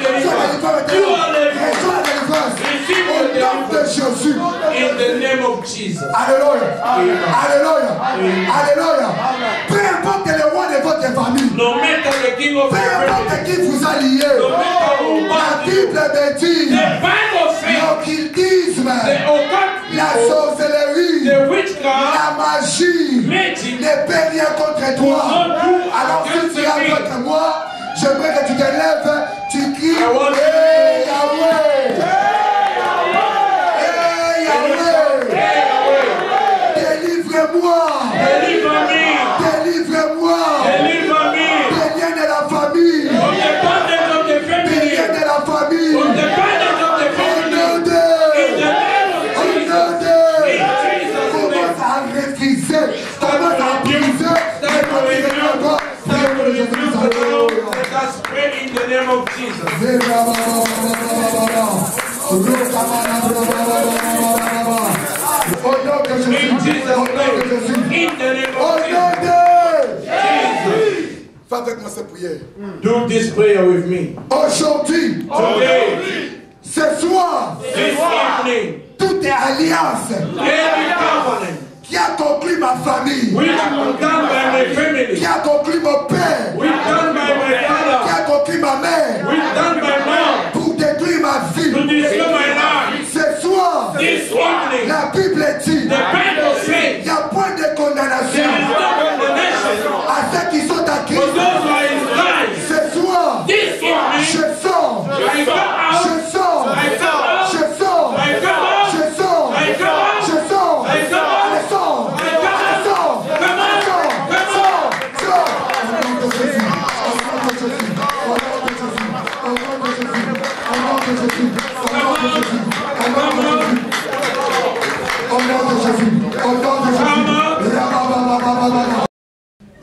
délivré maintenant. Reçois la délivrance. Au nom de Jésus. In the name of Jesus. Alléluia. Alléluia. Alléluia. Peu importe le roi de votre famille. No matter the king of peu importe qui vous a lié. La Bible me dit. L'occultisme. La sorcellerie. La magie ne peut rien contre toi. Alors si tu es contre moi, j'aimerais que tu te lèves, tu cries hey Yahweh, hey Yahweh, délivre-moi, délivre-moi, des liens de la famille, des liens de la famille, au nom de commence à refuser, commence à briser, let us pray in the name of Jesus. In Jesus' name. In the name of Jesus. Fais avec moi cette prière. Do this prayer with me. Aujourd'hui, today, ce soir, this evening, toute alliance, every covenant qui a conclu ma famille, which was done by my family, qui a conclu mon père, which done by my father, qui a conclu ma mère, which done by mom, pour détruire ma vie, to destroy my life. Ce soir, this evening, la Bible dit, the Bible says, il n'y a point de condamnation there is no condemnation à ceux qui sont à Christ. for those who are in Christ. Ce soir, This evening, je sors, I come out, je sors, I come out, je sors, I come out, je sors, I come out, je sors, I come out, je sors, I come out, je sors, come on, come on. sors. Au nom de Jésus, au nom de Jésus, au nom de Jésus, au nom de Jésus, au nom de Jésus, au nom de Jésus, au nom de Jésus, au nom de Jésus, au nom de Jésus.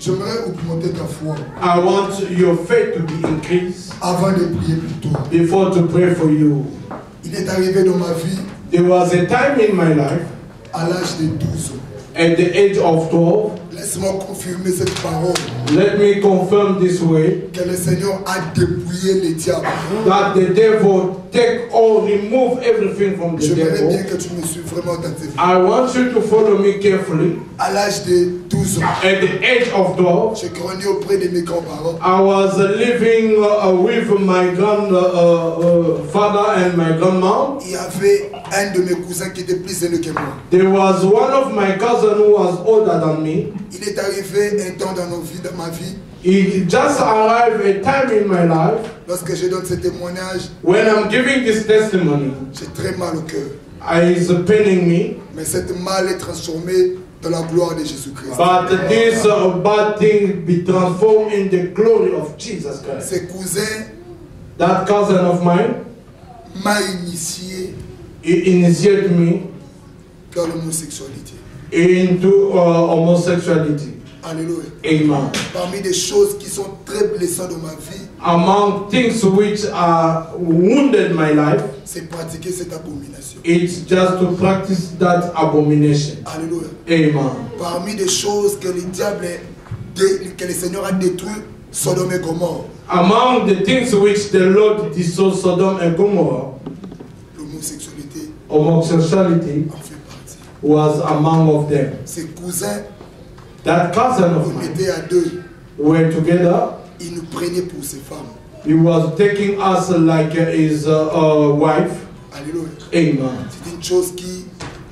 J'aimerais augmenter ta foi. I want your faith to be increased avant de prier pour toi. Before to pray for you. Il est arrivé dans ma vie. There was a time in my life. À l'âge de 12 ans. At the age of 12. Laisse-moi confirmer cette parole. Let me confirm this way. Que le Seigneur a dépouillé les diables. That the devil take or remove everything from the devil. J'aimerais bien que tu me suives vraiment attentivement. I want you to follow me carefully. À l'âge de 12 ans. At the age of 12. J'ai grandi auprès de mes grands-parents. I was living with my grandfather and my grandmom. Il y avait un de mes cousins qui était plus aîné que moi. There was one of my cousins who was older than me. Il est arrivé un temps dans nos vies, dans ma vie. It just arrived a time in my life. Lorsque je donne ce témoignage. When I'm giving this testimony. J'ai très mal au cœur. It's paining me. Mais cette mal est transformée dans la gloire de Jésus-Christ. But this bad thing be transformed in the glory of Jesus Christ. Ses cousins. That cousin of mine. M'a initié. He initiated me. Dans l'homosexualité. Into homosexuality. Alléluia. Amen. Parmi des choses qui sont très blessantes dans ma vie. Among things which are wounded my life. C'est pratiquer cette abomination. It's just to practice that abomination. Alléluia. Amen. Parmi des choses que le diable que le Seigneur a détruit Sodome et Gomorrhe. Among the things which the Lord destroyed Sodom and Gomorrah, l'homosexualité homosexuality en fait partie. was among of them. Ses cousins, That cousin of on mine était à deux. were together. Il nous prenait pour ses femmes. He was taking us like his wife. Alléluia. Amen. C'est une chose qui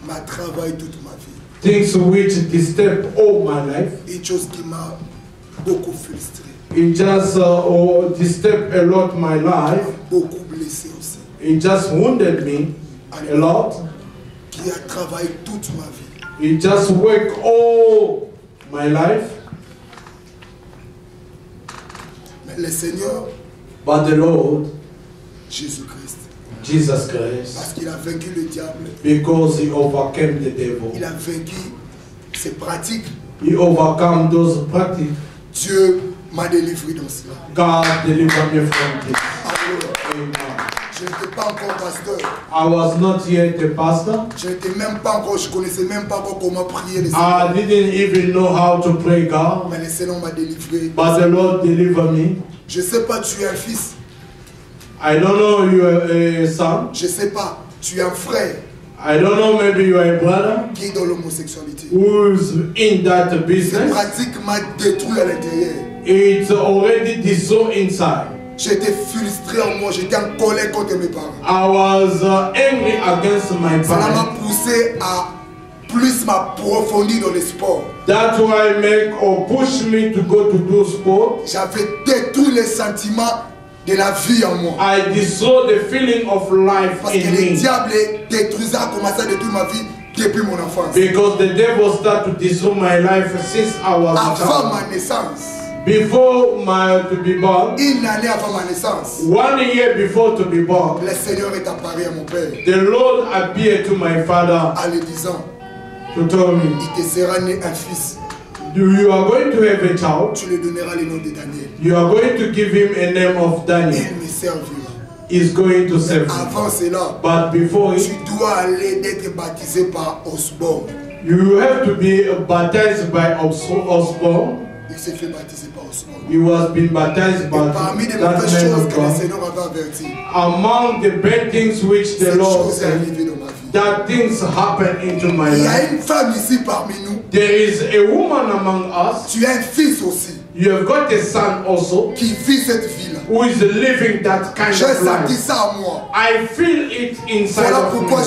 m'a travaillé toute ma vie. Things which disturbed all my life. Une chose qui m'a beaucoup frustré. It just disturbed a lot my life. Beaucoup blessé aussi. It just wounded me a lot. Qui a travaillé toute ma vie. It just worked all my life. Mais le Seigneur, But the Lord, Jésus-Christ, Jesus Christ, parce qu'il a vaincu le diable, because he overcame the devil, il a vaincu ses pratiques. he overcome those practices. Dieu m'a délivré dans cela. God delivered me from this. Alléluia. Amen. Je n'étais pas encore pasteur. I was not yet a pastor. Je n'étais même pas encore, je connaissais même pas encore comment prier le I Seigneur. didn't even know how to pray God. Mais le Seigneur m'a délivré. But the Lord delivered me. Je ne sais pas, tu es un fils. I don't know you are a son. Je ne sais pas, tu es un frère I don't know, maybe you are a brother qui est dans l'homosexualité. who's in that Cette business. pratique m'a détruit à l'intérieur. It's already destroyed inside. J'étais frustré en moi, j'étais en colère contre mes parents. I was angry against my Cela parents. m'a poussé à plus m'approfondir dans le sport. That's why make or push me to go to do sport. J'avais détruit les sentiments de la vie en moi. I destroyed the feeling of life Parce que in le me. diable détruisait, a commencé à détruire ma vie depuis mon enfance. Because the devil started to destroy my life since I was a Avant child. ma naissance, Before to be born, une année avant ma naissance, 1 year before to be born, le Seigneur est apparu à mon père the Lord appeared to my father en lui disant, to tell me, il te sera né un fils. you are going to have a child. Tu lui donneras le nom de Daniel. You are going to give him a name of Daniel. Il me servira. He's going to serve you. Avant cela, But before tu it, dois aller d'être baptisé par Osborne. you have to be baptized by Osborne. Il s'est fait baptiser par Osborne. He was being baptized by Et parmi les that mauvaises man choses of que le God. Seigneur avait averti, Among the bad things which the cette Lord chose est said, arrivée dans ma vie. that things happen into my Il y a life. une femme ici parmi nous. There is a woman among us. Tu as un fils aussi You have got a son also qui vit cette vie-là. who is living that kind J'ai of senti life. ça en moi. I feel it inside Voilà of pourquoi me.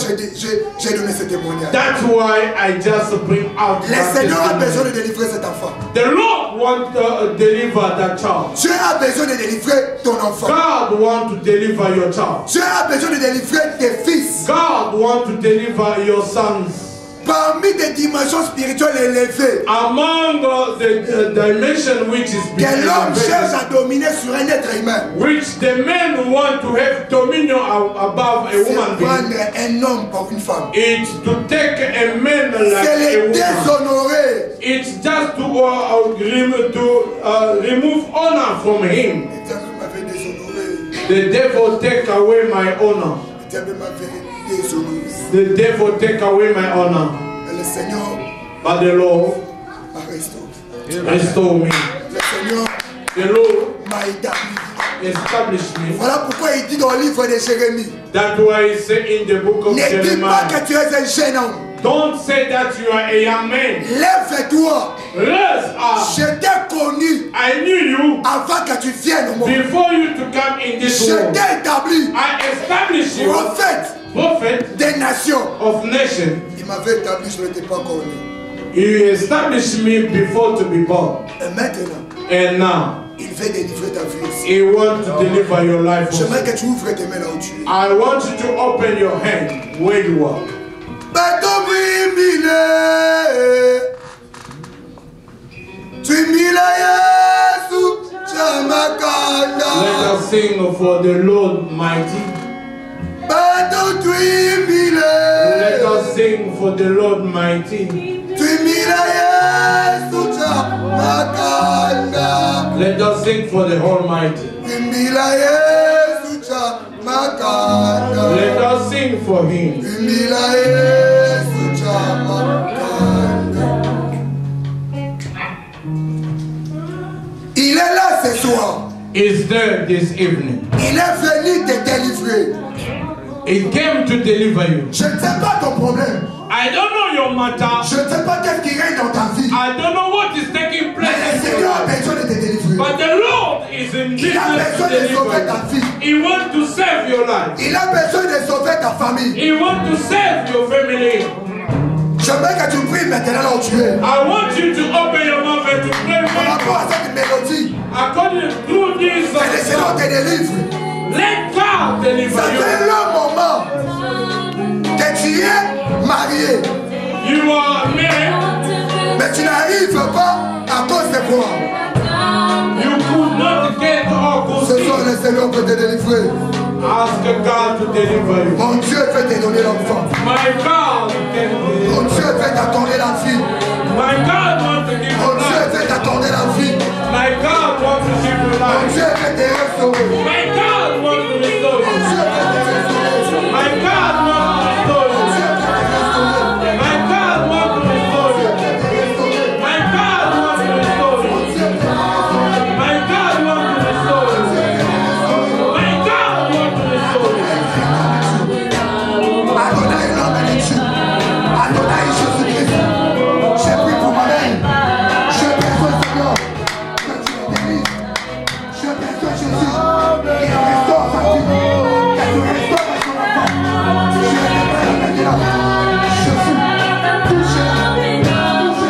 j'ai donné ce témoignage. That's why I just bring out Le that Seigneur a besoin testimony. de délivrer cet enfant. The Lord wants to deliver that child. Dieu a besoin de délivrer ton enfant. God wants to deliver your child. Dieu a besoin de délivrer tes fils. God wants to deliver your sons. Parmi des dimensions spirituelles élevées, Among the dimension which is que l'homme cherche elevated, à dominer sur un être humain, which the men want to have dominion above a c'est woman being. prendre un homme par une femme. It's to take a man like C'est a les woman. déshonorer. It's just to remove honor from him. Le diable m'avait déshonoré. The devil take away my honor. Le diable m'avait déshonoré. The devil take away my honor. Et le Seigneur But the Lord m'a restauré. restore me. Le Seigneur The Lord m'a établi. established me. Voilà pourquoi il dit dans le livre de Jérémie, That's why he said in the book of ne dis pas Jeremiah, que tu es un jeune homme. don't say that you are a young man. Lève-toi. Rise up. Je t'ai connu I knew you avant que tu viennes au monde. before you to come in this Je world. t'ai établi I established you prophète prophet des nations. of nation. Il m'avait établi, je n'étais pas encore né. He established me before to be born. Et maintenant, And now, il veut délivrer ta vie aussi. he wants to deliver your life also. J'aimerais que tu ouvres tes mains là où tu es. I want you to open your hand where you are. Bateau bimile, tu mila Yesu chamakanda. Let us sing for the Lord mighty. Bateau tu Let mile, us sing for the Lord mighty. tu mila Yesu chamakanda. Let us sing for the Almighty. Tu mila Yesu chamakanda. Let us sing for Him. Tu mila Yesu chamakanda. there this evening. Il est venu te délivrer. He came to deliver you. Je ne sais pas ton problème. I don't know your matter. Je ne sais pas qu'est-ce qui règne dans ta vie. I don't know what is taking place. Mais le Seigneur a besoin de te délivrer. But the Lord is in Il a business besoin to de sauver deliver ta you. vie. He wants to save your life. Il a besoin de sauver ta famille. He wants to save your family. J'aimerais que tu pries maintenant là où tu es. I want you to open your mouth and to pray Par rapport à cette mélodie. according to this. Que le Seigneur te délivre. Let God deliver Ça you. fait le moment que tu es marié. You are married. Mais tu n'arrives pas à cause de quoi? You could not get all Ce soir, good. le Seigneur peut te délivrer. Ask God to deliver you. Mon Dieu peut te donner l'enfant. My God can Mon deliver. Dieu peut t'accorder la vie. My God wants to give Mon you Dieu life. peut t'accorder la vie. My God wants to give you Mon life. Dieu peut te restaurer. My God wants to restore Mon Dieu you. peut te restaurer. My God wants to restore Mon Dieu you. peut te restaurer. My God wants to restore you. Peut te restaurer. My God wants to restore you. Mon Dieu peut te restaurer. My God wants to restore you. My God wants to restore you. Adonai, l'homme de Dieu. Adonai, Jésus-Christ. J'ai pris pour moi-même. Je besoin, Seigneur, que tu me délivres. Je besoin, Jésus, qu'il restaure sa vie. Que tu restaures son enfant. Je le prie maintenant. Jésus, touche-la.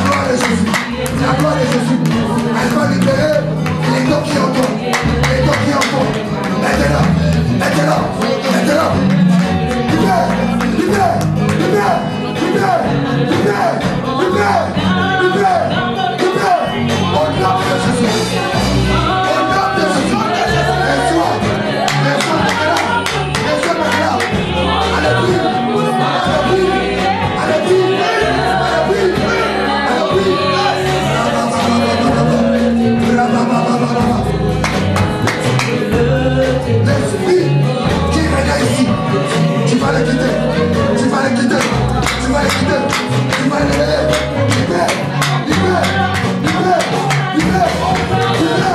La gloire de Jésus, elle va libérer les dons qui en font, les dons qui en font. Maintenant, maintenant, maintenant. Libère, libère, libère, libère, libère, libère, libère, libère. Au nom de Jésus, au nom de Jésus, reçois, reçois maintenant, reçois maintenant. Allez, l'esprit qui règne ici, tu vas le quitter, tu vas le quitter, tu vas le quitter, tu vas le libérer, libère, libère, libère, libère, libère, libère,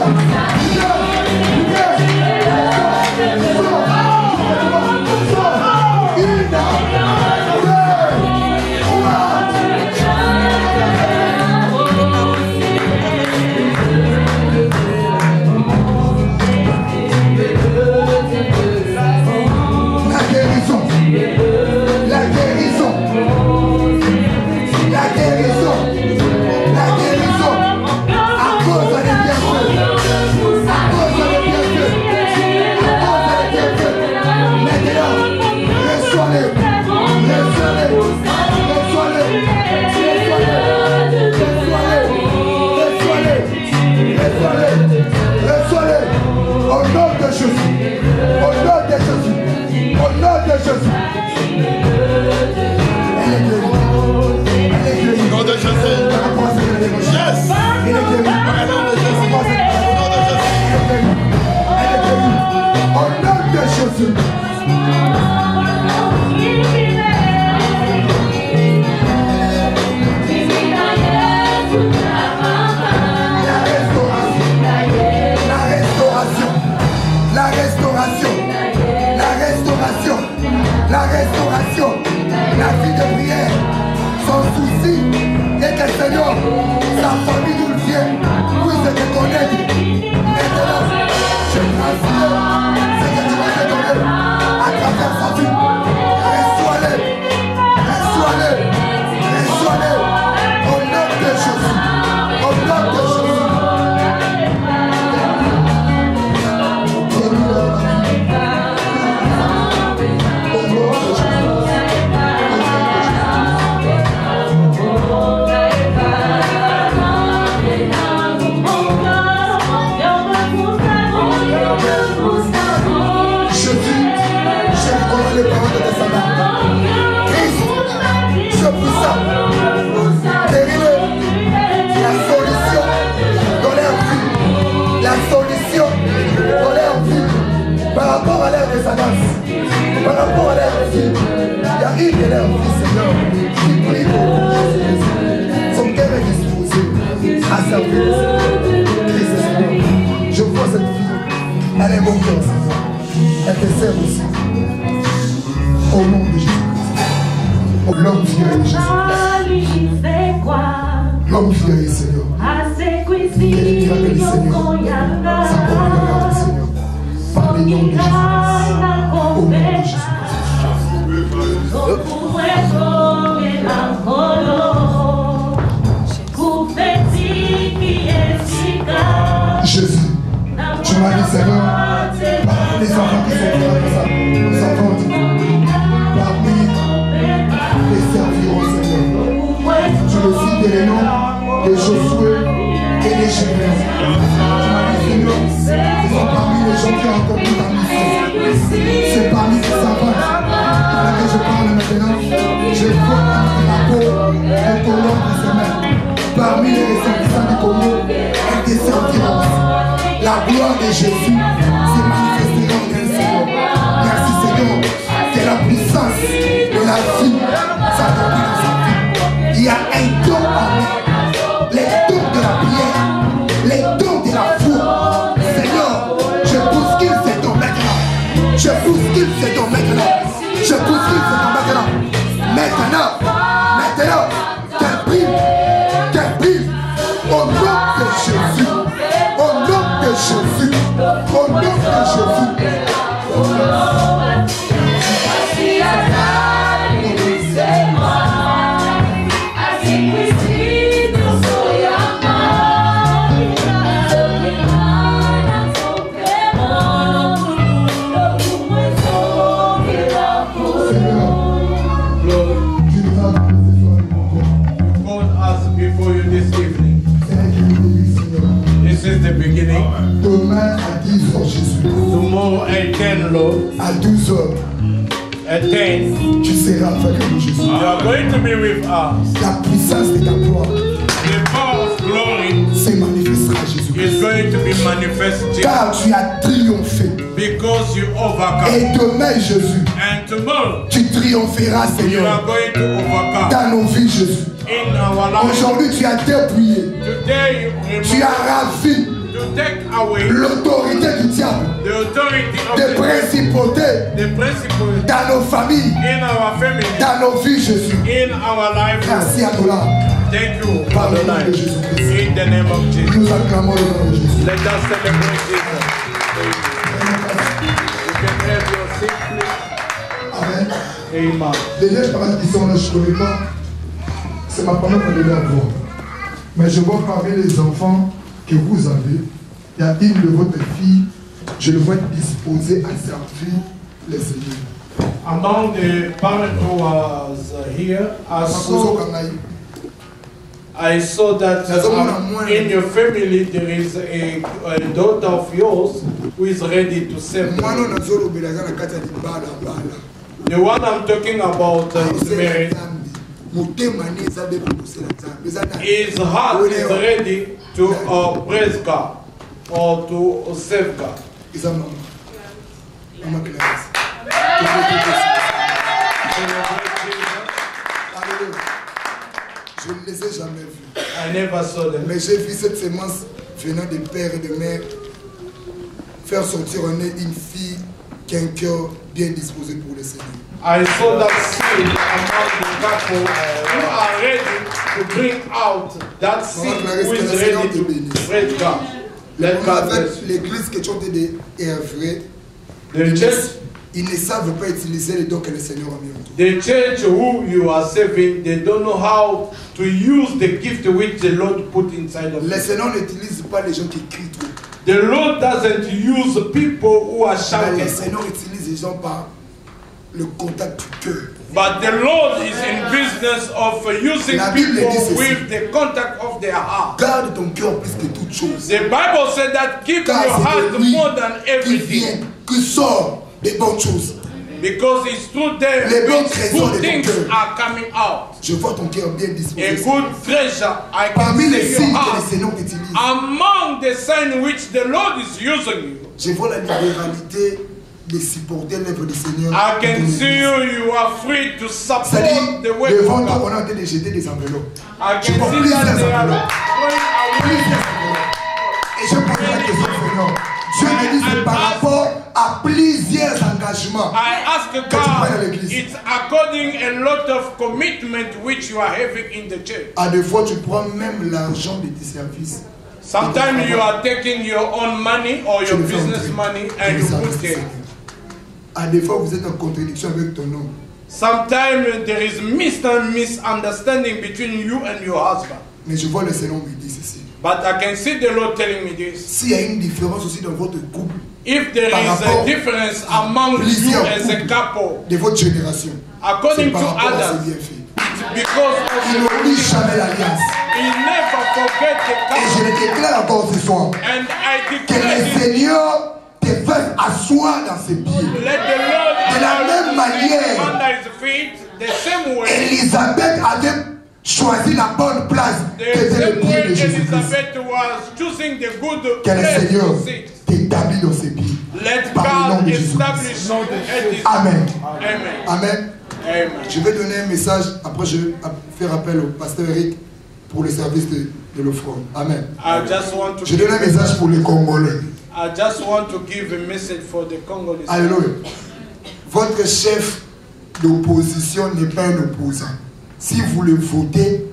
la vie de prière, son souci est que Seigneur, sa famille d'où il vient, puisse te connaître. Maintenant, je transmets ce que tu vas te donner à travers sa vie. Reçois-le, reçois-le, reçois-le, au nom de Jésus, au nom de Jésus. Au nom de Jésus. fille, Seigneur, qui prie pour Jésus. Son cœur est disposé à servir le Seigneur. Christ, Seigneur. Je vois cette fille, elle est mon cœur, Seigneur. Elle te sert aussi. Au nom de Jésus-Christ. L'homme fier de Jésus-Christ. L'homme fier, Seigneur. Quel miracle du Seigneur. S'accomplira du Seigneur. Par le nom de Jésus-Christ. Au nom de Jésus-Christ. Jésus, tu m'as dit, Seigneur, parmi les enfants qui sont là, nous avons dit, parmi les servirons, Seigneur. Tu le cites les noms de Josué et de Jérémie. Tu m'as dit, Seigneur, ce sont parmi les gens qui ont accompli ta mission. C'est parmi ces servantes à laquelle je parle maintenant. Je vois la peau et ton nom de ses mains. Parmi les ressortissants du Congo, elle te servira. La gloire de Jésus s'est manifestée en elle, Seigneur. Merci, Seigneur, que la puissance de la vie s'accomplit dans sa vie. Il y a un don en elle. Les dons de la prière, les dons de la foi. Seigneur, je bouscule ces dons maintenant. Je bouscule ces dons maintenant. Je bouscule ces dons maintenant. Maintenant, qu'elle brille. Qu'elle brille. Au nom de Jésus. Au nom de Jésus. Au nom de Jésus. The beginning. Demain à 10h, Jésus. Tomorrow at 10, Lord. À 12h. At 10. Tu seras avec nous, Jésus. You are going to be with us. La puissance de ta gloire. The power of glory se manifestera, Jésus. Is going to be manifested. Car tu as triomphé. Because you overcome. Et demain, Jésus. And tomorrow. Tu triompheras, Seigneur. You are going to overcome. Dans nos vies, Jésus. In our life. Aujourd'hui, tu as dépouillé. Today you tu as ravi. L'autorité du diable, des principautés, dans nos familles, dans nos vies, Jésus. Merci à toi. Thank you. Par le nom de Jésus-Christ. In the name of Jesus. Nous acclamons le nom de Jésus. Let us celebrate Jesus. You can have your seat, Amen. Amen. Les parents qui sont là, je ne connais pas. C'est ma première fois de les voir. Mais je vois parmi les enfants que vous avez, il y a une de votre fille, je le vois disposée à servir les Seigneurs. Among the parents who was here, I saw that in your family there is a daughter of yours who is ready to serve. The one I'm talking about is married. His heart is ready to praise God or to serve God. Je ne les ai jamais vus. I never saw them. Mais j'ai vu cette sémence venant des pères et des mères faire sortir en elle une fille qui a un cœur bien disposé pour le Seigneur. I saw that seed among the couple who are ready to bring out that seed who is ready to praise God. Let God bless. L'église que tu as œuvré, ils ne savent pas utiliser les dons que le Seigneur a mis en toi. The church who you are serving, they don't know how to use the gift which the Lord put inside of them. Le Seigneur n'utilise pas les gens qui crient trop. The Lord doesn't use people who are shouting. Le Seigneur utilise les gens par le contact du cœur. But the Lord is in business of using people with the contact of their heart. Garde ton cœur plus que toute chose. The Bible said that keep your heart more than everything. Qui sort des bonnes choses. Because it's through them good things are coming out. Je vois ton cœur bien disposé. A good treasure, I can see your heart. Among the signs which the Lord is using you. Je vois la libéralité de supporter l'œuvre du Seigneur. I can see you are free to support the work of devant God. toi, on est en train de jeter des enveloppes. I Je can vois see plusieurs that they are enveloppes. throwing away. Et je pose la question, Seigneur. Dieu me dit c'est par rapport à plusieurs engagements. I ask God, it's according a lot of commitment which you are having in the church. À des fois, tu prends même l'argent de tes services. Sometimes you are taking your own money or your business money and you put it. À des fois, vous êtes en contradiction avec ton homme. Sometimes there is misunderstanding between you and your husband. Mais je vois le Seigneur me dire ceci. But I can see the Lord telling me this. S'il y a une différence aussi dans votre couple, if there is a difference among you as a couple, de votre génération, according to others, because il n'oublie jamais l'alliance. He never forget the couple. Et je le déclare encore ce soir. And I que le Seigneur te fasse asseoir dans ses pieds. Let the Lord de la même manière, under his feet, the same way. Élisabeth avait choisi la bonne place que était le pied de Jésus-Christ. Que le Seigneur t'établit dans ses pieds. Par le nom de Jésus-Christ. Amen. Amen. Amen. Je vais donner un message, après je vais faire appel au pasteur Eric pour le service de l'offrande. Amen. Je donne un message pour les Congolais. I just want to give a message for the Congolese. Alléluia. Votre chef d'opposition n'est pas un opposant. Si vous le votez,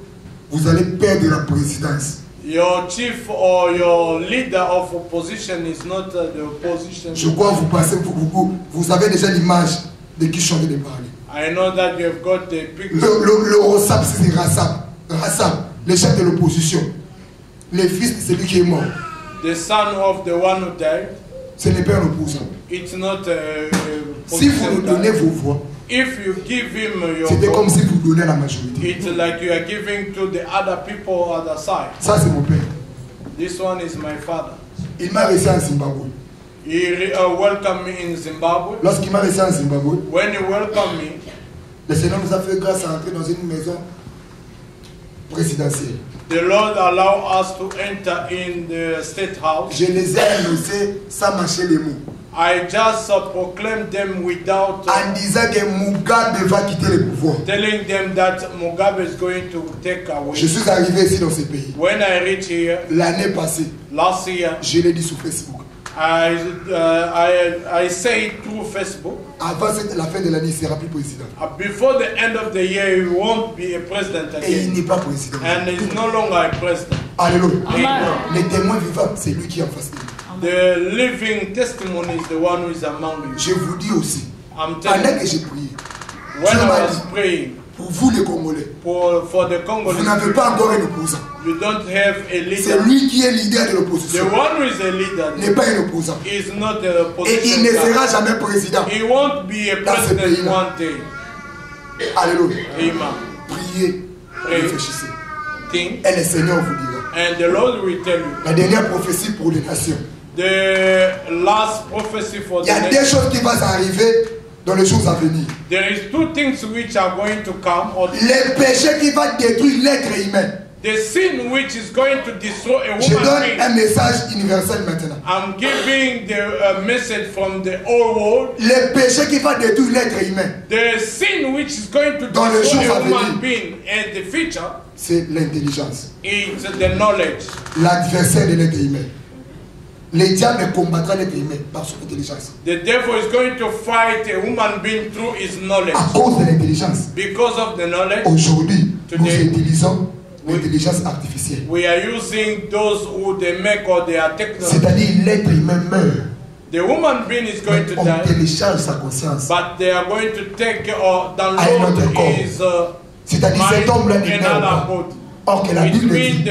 vous allez perdre la présidence. Your chief or your leader of opposition is not the opposition. Je crois que vous passez, vous avez déjà l'image de qui je suis en train de parler. I know that you have got the picture. Le Rossab, c'est Rassab, le chef de l'opposition. Le fils de celui qui est mort. The son of the one who died. Ce n'est pas un opposant. It's not a si vous lui donnez vos voix, if you give him your c'était comme si vous donnez la majorité. It's like you are giving to the other people other side. Ça c'est mon père. This one is my father. Il m'a reçu en Zimbabwe. He welcomed me in Zimbabwe. Lorsqu'il m'a reçu en Zimbabwe, when he welcomed me, le Seigneur nous a fait grâce à entrer dans une maison présidentielle. The Lord allowed us to enter in the state house. Je les ai annoncés sans mâcher les mots. I just proclaimed them without en disant que Mugabe va quitter le pouvoir. Telling them that Mugabe is going to take away. Je suis arrivé ici dans ce pays. When I reached here, l'année passée, last year, je l'ai dit sur Facebook. I say through Facebook. Avant la fin de l'année, il ne sera plus président. Before the end of the year, he won't be a president again. Et il n'est pas président. And he's no longer a president. Alléluia. Les témoins vivants, c'est lui qui est en face de lui. The living testimony is the one who is among you. Je vous dis aussi, I'm telling pendant que j'ai prié, when I was praying, pour vous les Congolais, for the Congolese, vous n'avez pas encore un opposant. You don't have a leader. C'est lui qui est leader de l'opposition. The one who is a leader n'est pas un opposant. Is not a opposition. Et il ne sera jamais président. He won't be a president one day. Alléluia. Amen. Priez, réfléchissez. Think. Et le Seigneur vous dira. And the Lord will tell you. La dernière prophétie pour les nations. The last prophecy for the nations. Il y a deux choses qui vont arriver dans les jours à venir. There is two things which are going to come. Le péché qui va détruire l'être humain. The sin which is going to destroy a woman. Je donne un message universel maintenant. I'm giving the message from the whole world. Le péché qui va détruire l'être humain. The sin which is going to destroy a human being in the future. C'est l'intelligence. It's the knowledge. L'adversaire de l'être humain. Le diable combattra l'être humain par son intelligence. The devil is going to fight a human being through his knowledge. À cause de l'intelligence. Because of the knowledge. Aujourd'hui, nous utilisons l'intelligence artificielle. We are using those who they make or they are technology. C'est-à-dire l'être humain meurt. The human being is going to die. On télécharge sa conscience. But they are going to take or download his c'est-à-dire cet homme-là n'est pas. Or que la Bible dit,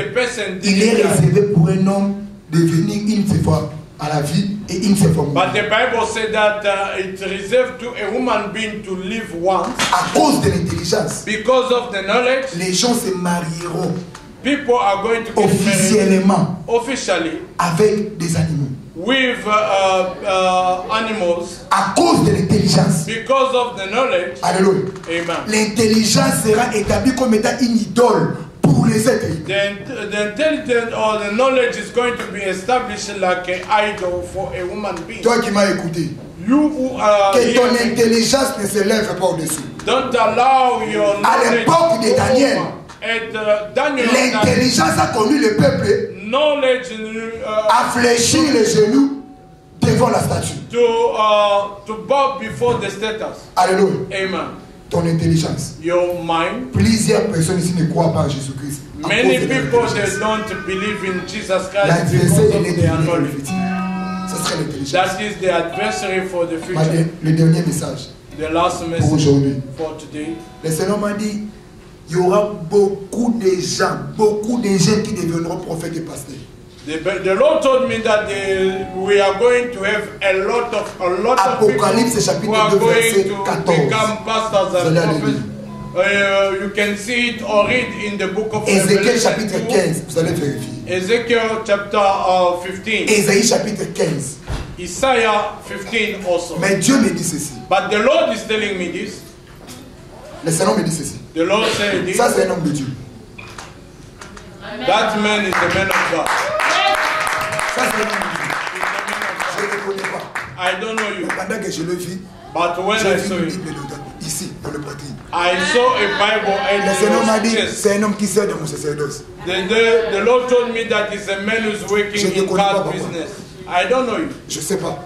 il est réservé pour un homme de venir une seule fois à la vie et une seule fois mourir. But the Bible said that it's reserved to a human being to live once. À cause de l'intelligence. Because of the knowledge. Les gens se marieront. People are going to get officiellement. Officially. Avec des animaux. With animals. À cause de l'intelligence. Because of the knowledge. Alléluia. Amen. L'intelligence sera établie comme étant une idole pour les êtres humains. The intelligence or the knowledge is going to be established like an idol for a human being. Toi qui m'as écouté. que ton intelligence ne se lève pas au-dessus. Don't allow your À l'époque de Daniel, l'intelligence a connu le peuple à fléchir les genoux devant la statue. To bow before the status. Alléluia. Amen. Ton intelligence. Your mind. Plusieurs personnes ici ne croient pas en Jésus-Christ. Many people they don't believe in Jesus Christ L'adversaire because of their knowledge. Ce serait l'intelligence. That is the adversary for the future. Le dernier message. The last message pour aujourd'hui. For today. Le Seigneur m'a dit, il y aura beaucoup de gens qui deviendront prophètes et pasteurs. The Lord told me that we are going to have a lot of Apocalypse people who are going to become pastors and prophets. You can see it or read in the book of Ézéchiel chapitre 15, vous allez vérifier. Ezekiel chapter 15. Ésaïe chapitre 15. Isaiah 15 also. Mais Dieu me dit ceci. But the Lord is telling me this. Le Seigneur me dit ceci. The Lord said this. Ça c'est un homme de Dieu. That man is the man of God. Ça c'est un homme de Dieu. Je ne le connais pas. I don't know you. Pendant que je le vis, but when I saw it, ici dans le poitrine. I saw a Bible and le Seigneur m'a dit, c'est un homme qui sert dans mon sacerdoce. The Lord told me that it's a man who's working in God business. I don't know you. Je sais pas.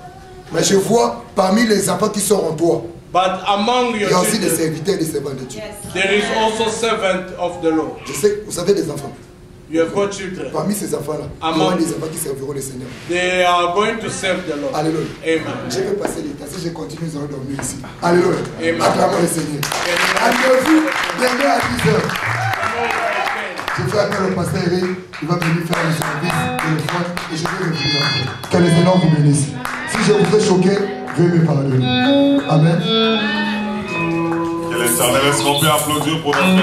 Mais je vois parmi les enfants qui sont en toi. But among your il y a aussi children, des serviteurs et des servants de Dieu. There is also servant of the Lord. Je sais, vous avez des enfants. You have got children. Parmi ces enfants-là, il y aura des enfants qui serviront le Seigneur. They are going to serve the Lord. Alléluia. Amen. Je vais passer l'état. Si je continue, nous allons dormir ici. Alléluia. Amen. Acclamons le Seigneur. Rendez-vous demain à 10h. Je fais appel au pasteur Eric. Il va venir faire le service de l'offrande et je vais revenir après. Que le Seigneur vous bénisse. Si je vous ai choqué, veuillez me pardonner. Amen. Que l'Éternel, est-ce qu'on peut applaudir pour notre Dieu?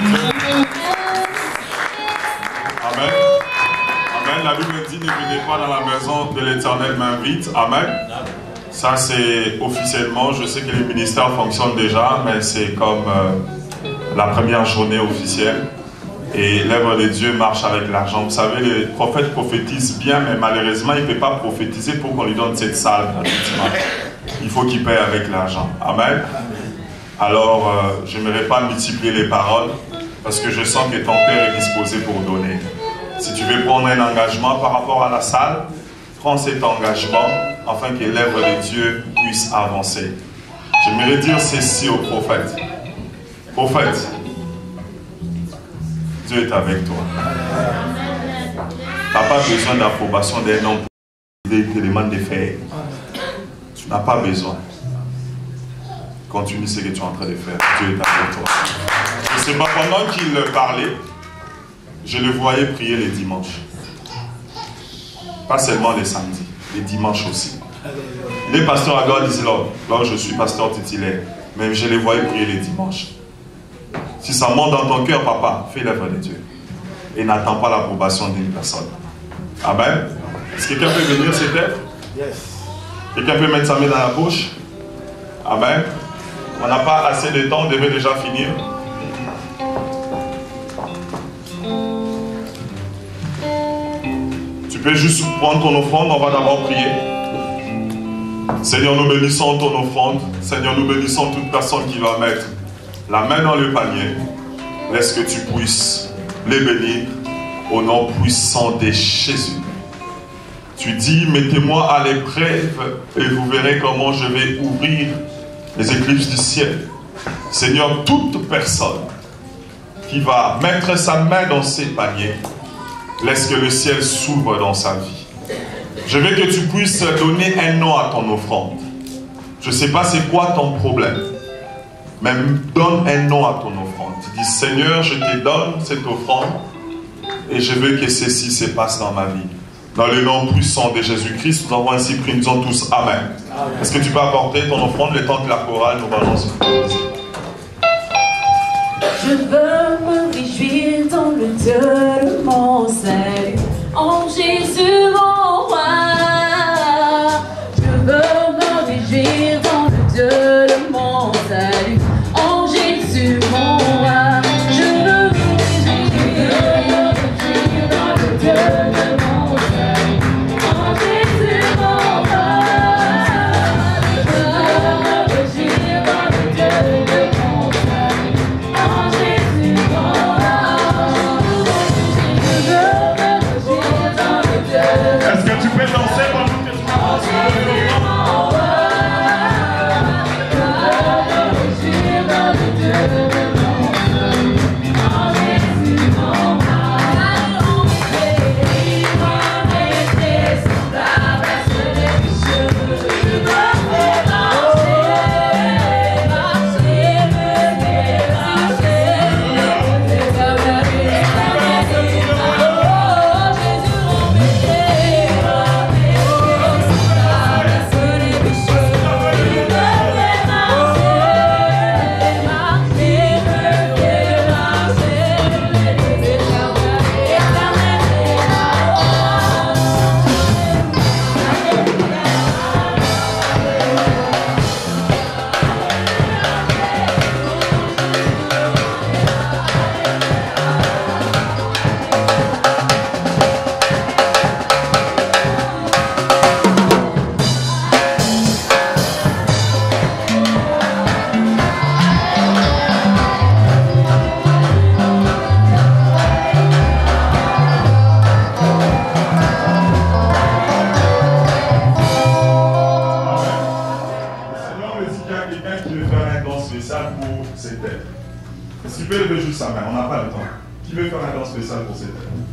Amen. Amen. La Bible dit, ne venez pas dans la maison que l'Éternel m'invite. Amen. Ça, c'est officiellement, je sais que les ministères fonctionnent déjà, mais c'est comme la première journée officielle. Et l'œuvre de Dieu marche avec l'argent. Vous savez, les prophètes prophétisent bien, mais malheureusement, il ne peut pas prophétiser pour qu'on lui donne cette salle gratuitement. Il faut qu'il paye avec l'argent. Amen. Alors, je n'aimerais pas multiplier les paroles, parce que je sens que ton cœur est disposé pour donner. Si tu veux prendre un engagement par rapport à la salle, prends cet engagement afin que l'œuvre de Dieu puisse avancer. J'aimerais dire ceci au prophète. Prophète, Dieu est avec toi. Tu n'as pas besoin d'approbation d'un homme qui te demande de faire. Tu n'as pas besoin. Continue ce que tu es en train de faire. Dieu est avec toi. Je ne sais pas, pendant qu'il parlait, je le voyais prier les dimanches. Pas seulement les samedis, les dimanches aussi. Il est pasteur à God is Lord. Là, je suis pasteur titulaire. Mais je les voyais prier les dimanches. Si ça monte dans ton cœur, papa, fais l'œuvre de Dieu. Et n'attends pas l'approbation d'une personne. Amen. Est-ce que quelqu'un peut venir cette œuvre? Yes. Quelqu'un peut mettre sa main dans la bouche? Amen. On n'a pas assez de temps, on devait déjà finir. Tu peux juste prendre ton offrande, on va d'abord prier. Seigneur, nous bénissons ton offrande. Seigneur, nous bénissons toute personne qui va mettre la main dans le panier. Laisse que tu puisses les bénir au nom puissant de Jésus. Tu dis, mettez-moi à l'épreuve et vous verrez comment je vais ouvrir les éclipses du ciel. Seigneur, toute personne qui va mettre sa main dans ces paniers, laisse que le ciel s'ouvre dans sa vie. Je veux que tu puisses donner un nom à ton offrande. Je ne sais pas c'est quoi ton problème, mais donne un nom à ton offrande. Tu dis, Seigneur, je te donne cette offrande et je veux que ceci se passe dans ma vie. Dans le nom puissant de Jésus-Christ, nous avons ainsi prié, nous disons tous Amen. Est-ce que tu peux apporter ton offrande le temps que la chorale nous balance? Je veux me réjouir dans le Dieu de mon salut, en Jésus mon roi. Je veux me réjouir dans le Dieu de mon salut, en Jésus mon roi. Je veux me réjouir dans le Dieu de mon salut, en Jésus mon roi. Je veux sa main, on n'a pas le temps. Qui veut faire un don spécial pour cette année?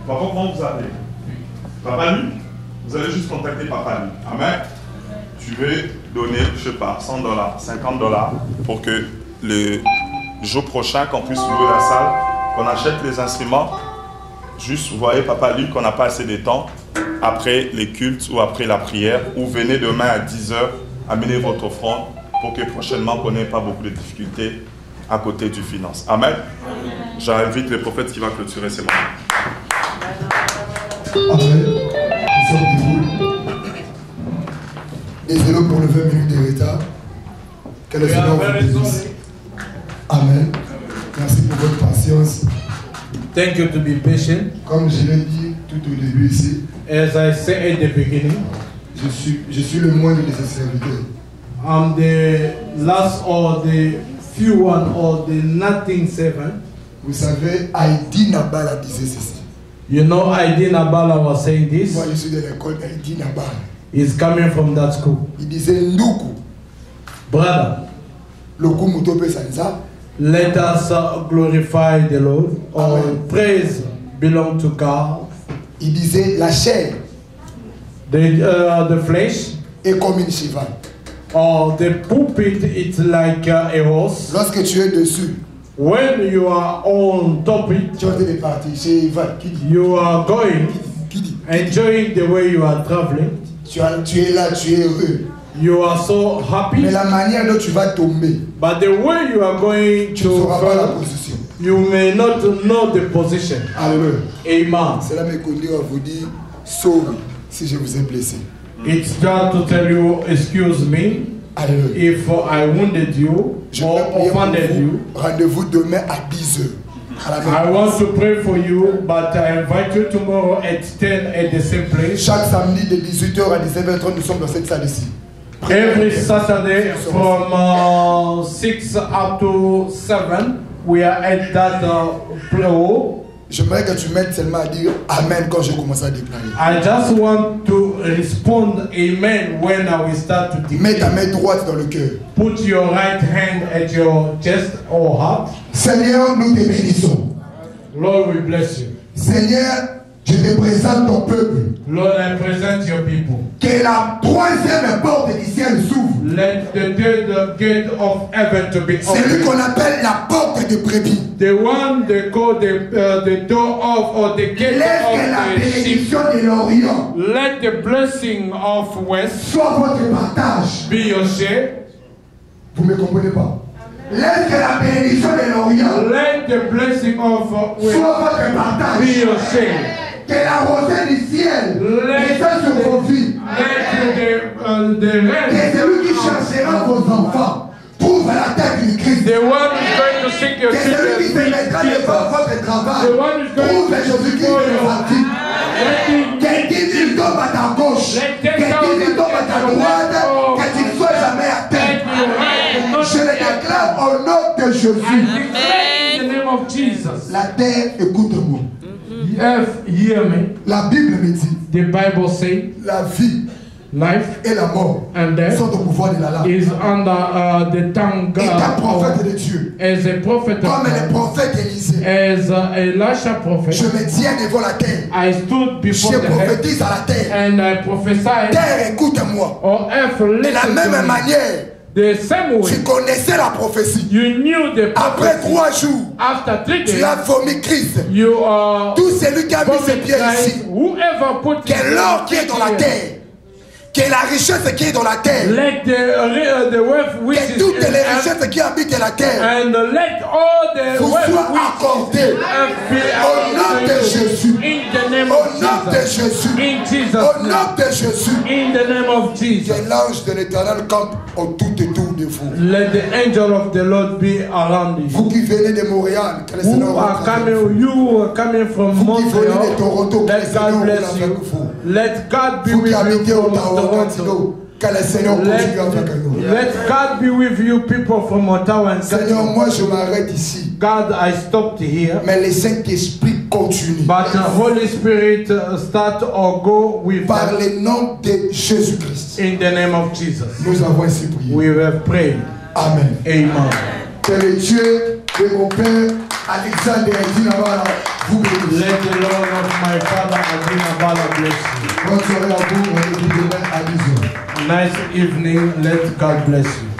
Papa, comment vous appelez? Papa lui? Vous allez juste contacter Papa lui. Amen. Tu veux donner, je sais pas, $100, $50 pour que le jour prochain, qu'on puisse louer la salle, qu'on achète les instruments. Juste, vous voyez, Papa lui, qu'on n'a pas assez de temps après les cultes ou après la prière, ou venez demain à 10h, amenez votre offrande pour que prochainement, on n'ait pas beaucoup de difficultés à côté du finance. Amen. J'invite le prophète qui va clôturer ces moments. Amen. Nous sommes debout. Désolé pour le 20 minutes de retard. Que le Seigneur vous bénisse. Amen. Merci pour votre patience. Thank you to be patient. Comme je l'ai dit tout au début ici, as I said at the beginning, je suis le moindre de ses serviteurs. I'm the last or the few one or the nothing servant. Vous savez, Heidi Nabala disait ceci. You know, Heidi Nabala was saying this. Moi, je suis de l'école Heidi Nabala. He's coming from that school. Il disait Nduku. Brother. Loku mutope sanza. Let us glorify the Lord. All praise belong to God. Il disait la chair. The flesh. Est comme une cheval. Or the pulpit, it's like a horse. Lorsque tu es dessus. When you are on top it, you are going, enjoying the way you are traveling. Tu es là, tu es heureux. You are so happy. Mais la manière dont tu vas tomber, but the way you are going tu ne sauras pas la position. You may not know the position. Alléluia. Amen. Cela me conduit à vous dire sorry si je vous ai blessé. It's just to tell you, excuse me. Alléluia. If I wounded you or offended you. Rendez-vous demain à 10h. I want to pray for you, but I invite you tomorrow at 10 at the same place. Chaque samedi de 18h à 19h30, nous sommes dans cette salle ici. Every Saturday from 6 up to 7, we are at that hall. J'aimerais que tu m'aides seulement à dire Amen quand je commence à déclarer. I just want to respond Amen when I will start to declare. Mets ta main droite dans le cœur. Put your right hand at your chest or heart. Seigneur, nous te bénissons. Lord, we bless you. Seigneur, je te présente ton peuple. Lord, I present your people. Que la troisième porte du ciel s'ouvre. Let the third gate of heaven to be opened. C'est lui qu'on appelle la porte de brebis. The one they call the door of or the gate Laisse of que la the bénédiction de l'Orient let the blessing of West soit votre partage. Be your share. Vous me comprenez pas? Laisse que la bénédiction de l'Orient let the blessing of West soit votre partage. Be your share. Que la rosée du ciel descende sur vos vies. Que celui qui cherchera vos enfants trouve la tête du Christ. The one who's going to seek your children. Que celui qui se mettra devant votre travail trouve Jésus-Christ de la vie. Que 10 000 tombent à ta gauche. Que 10 000 tombent à ta droite. Que tu ne sois jamais à terre. Je le déclare au nom de Jésus. In the name of Jesus. La terre, écoute-moi. Hear me. La Bible me dit. The Bible says. La vie. Life et la mort and death sont au pouvoir de la langue. Is under the tongue. Et un prophète de Dieu. As a prophet of comme le prophète Élisée. As Elisha prophet. Je me tiens devant la terre. I stood before je prophétise à la terre. And I prophesy. Terre, écoute-moi. De la même manière. The same way. Tu connaissais la prophétie. You knew the prophecy. Après 3 jours. After 3 days. Tu as vomi Christ. Tout celui qui a mis ses pieds ici. Que l'or qui est dans la terre. Que la richesse qui est dans la terre. Let the wealth which que toutes les richesses qui habitent la terre. And let all the vous soient accordées. Au nom de Jésus. In the name au nom de Jésus. In Jesus. Au nom de Jésus. In the name of Jesus. Que l'ange de l'Éternel campe autour de vous. Let the angel of the Lord be around you. Vous qui venez de Montréal, que le Seigneur you are coming from vous Montreal. Qui venez de Toronto, let God bless you. Let God be with you from Toronto. Que le Seigneur continue avec nous. Let God be with you, people from Ottawa and Seigneur, moi je m'arrête ici. God, I stopped here. Mais le Saint-Esprit continue. But the Holy Spirit start or go with par le nom de Jésus-Christ. In the name of Jesus. Nous avons ainsi prié. We have prayed. Amen. Amen. Que le Dieu de mon père Alexandre Adinabala vous bénisse. Let the Lord of my father Adinabala bless you. Bonne soirée à vous, rendez-vous demain à 10h. Nice evening, let God bless you.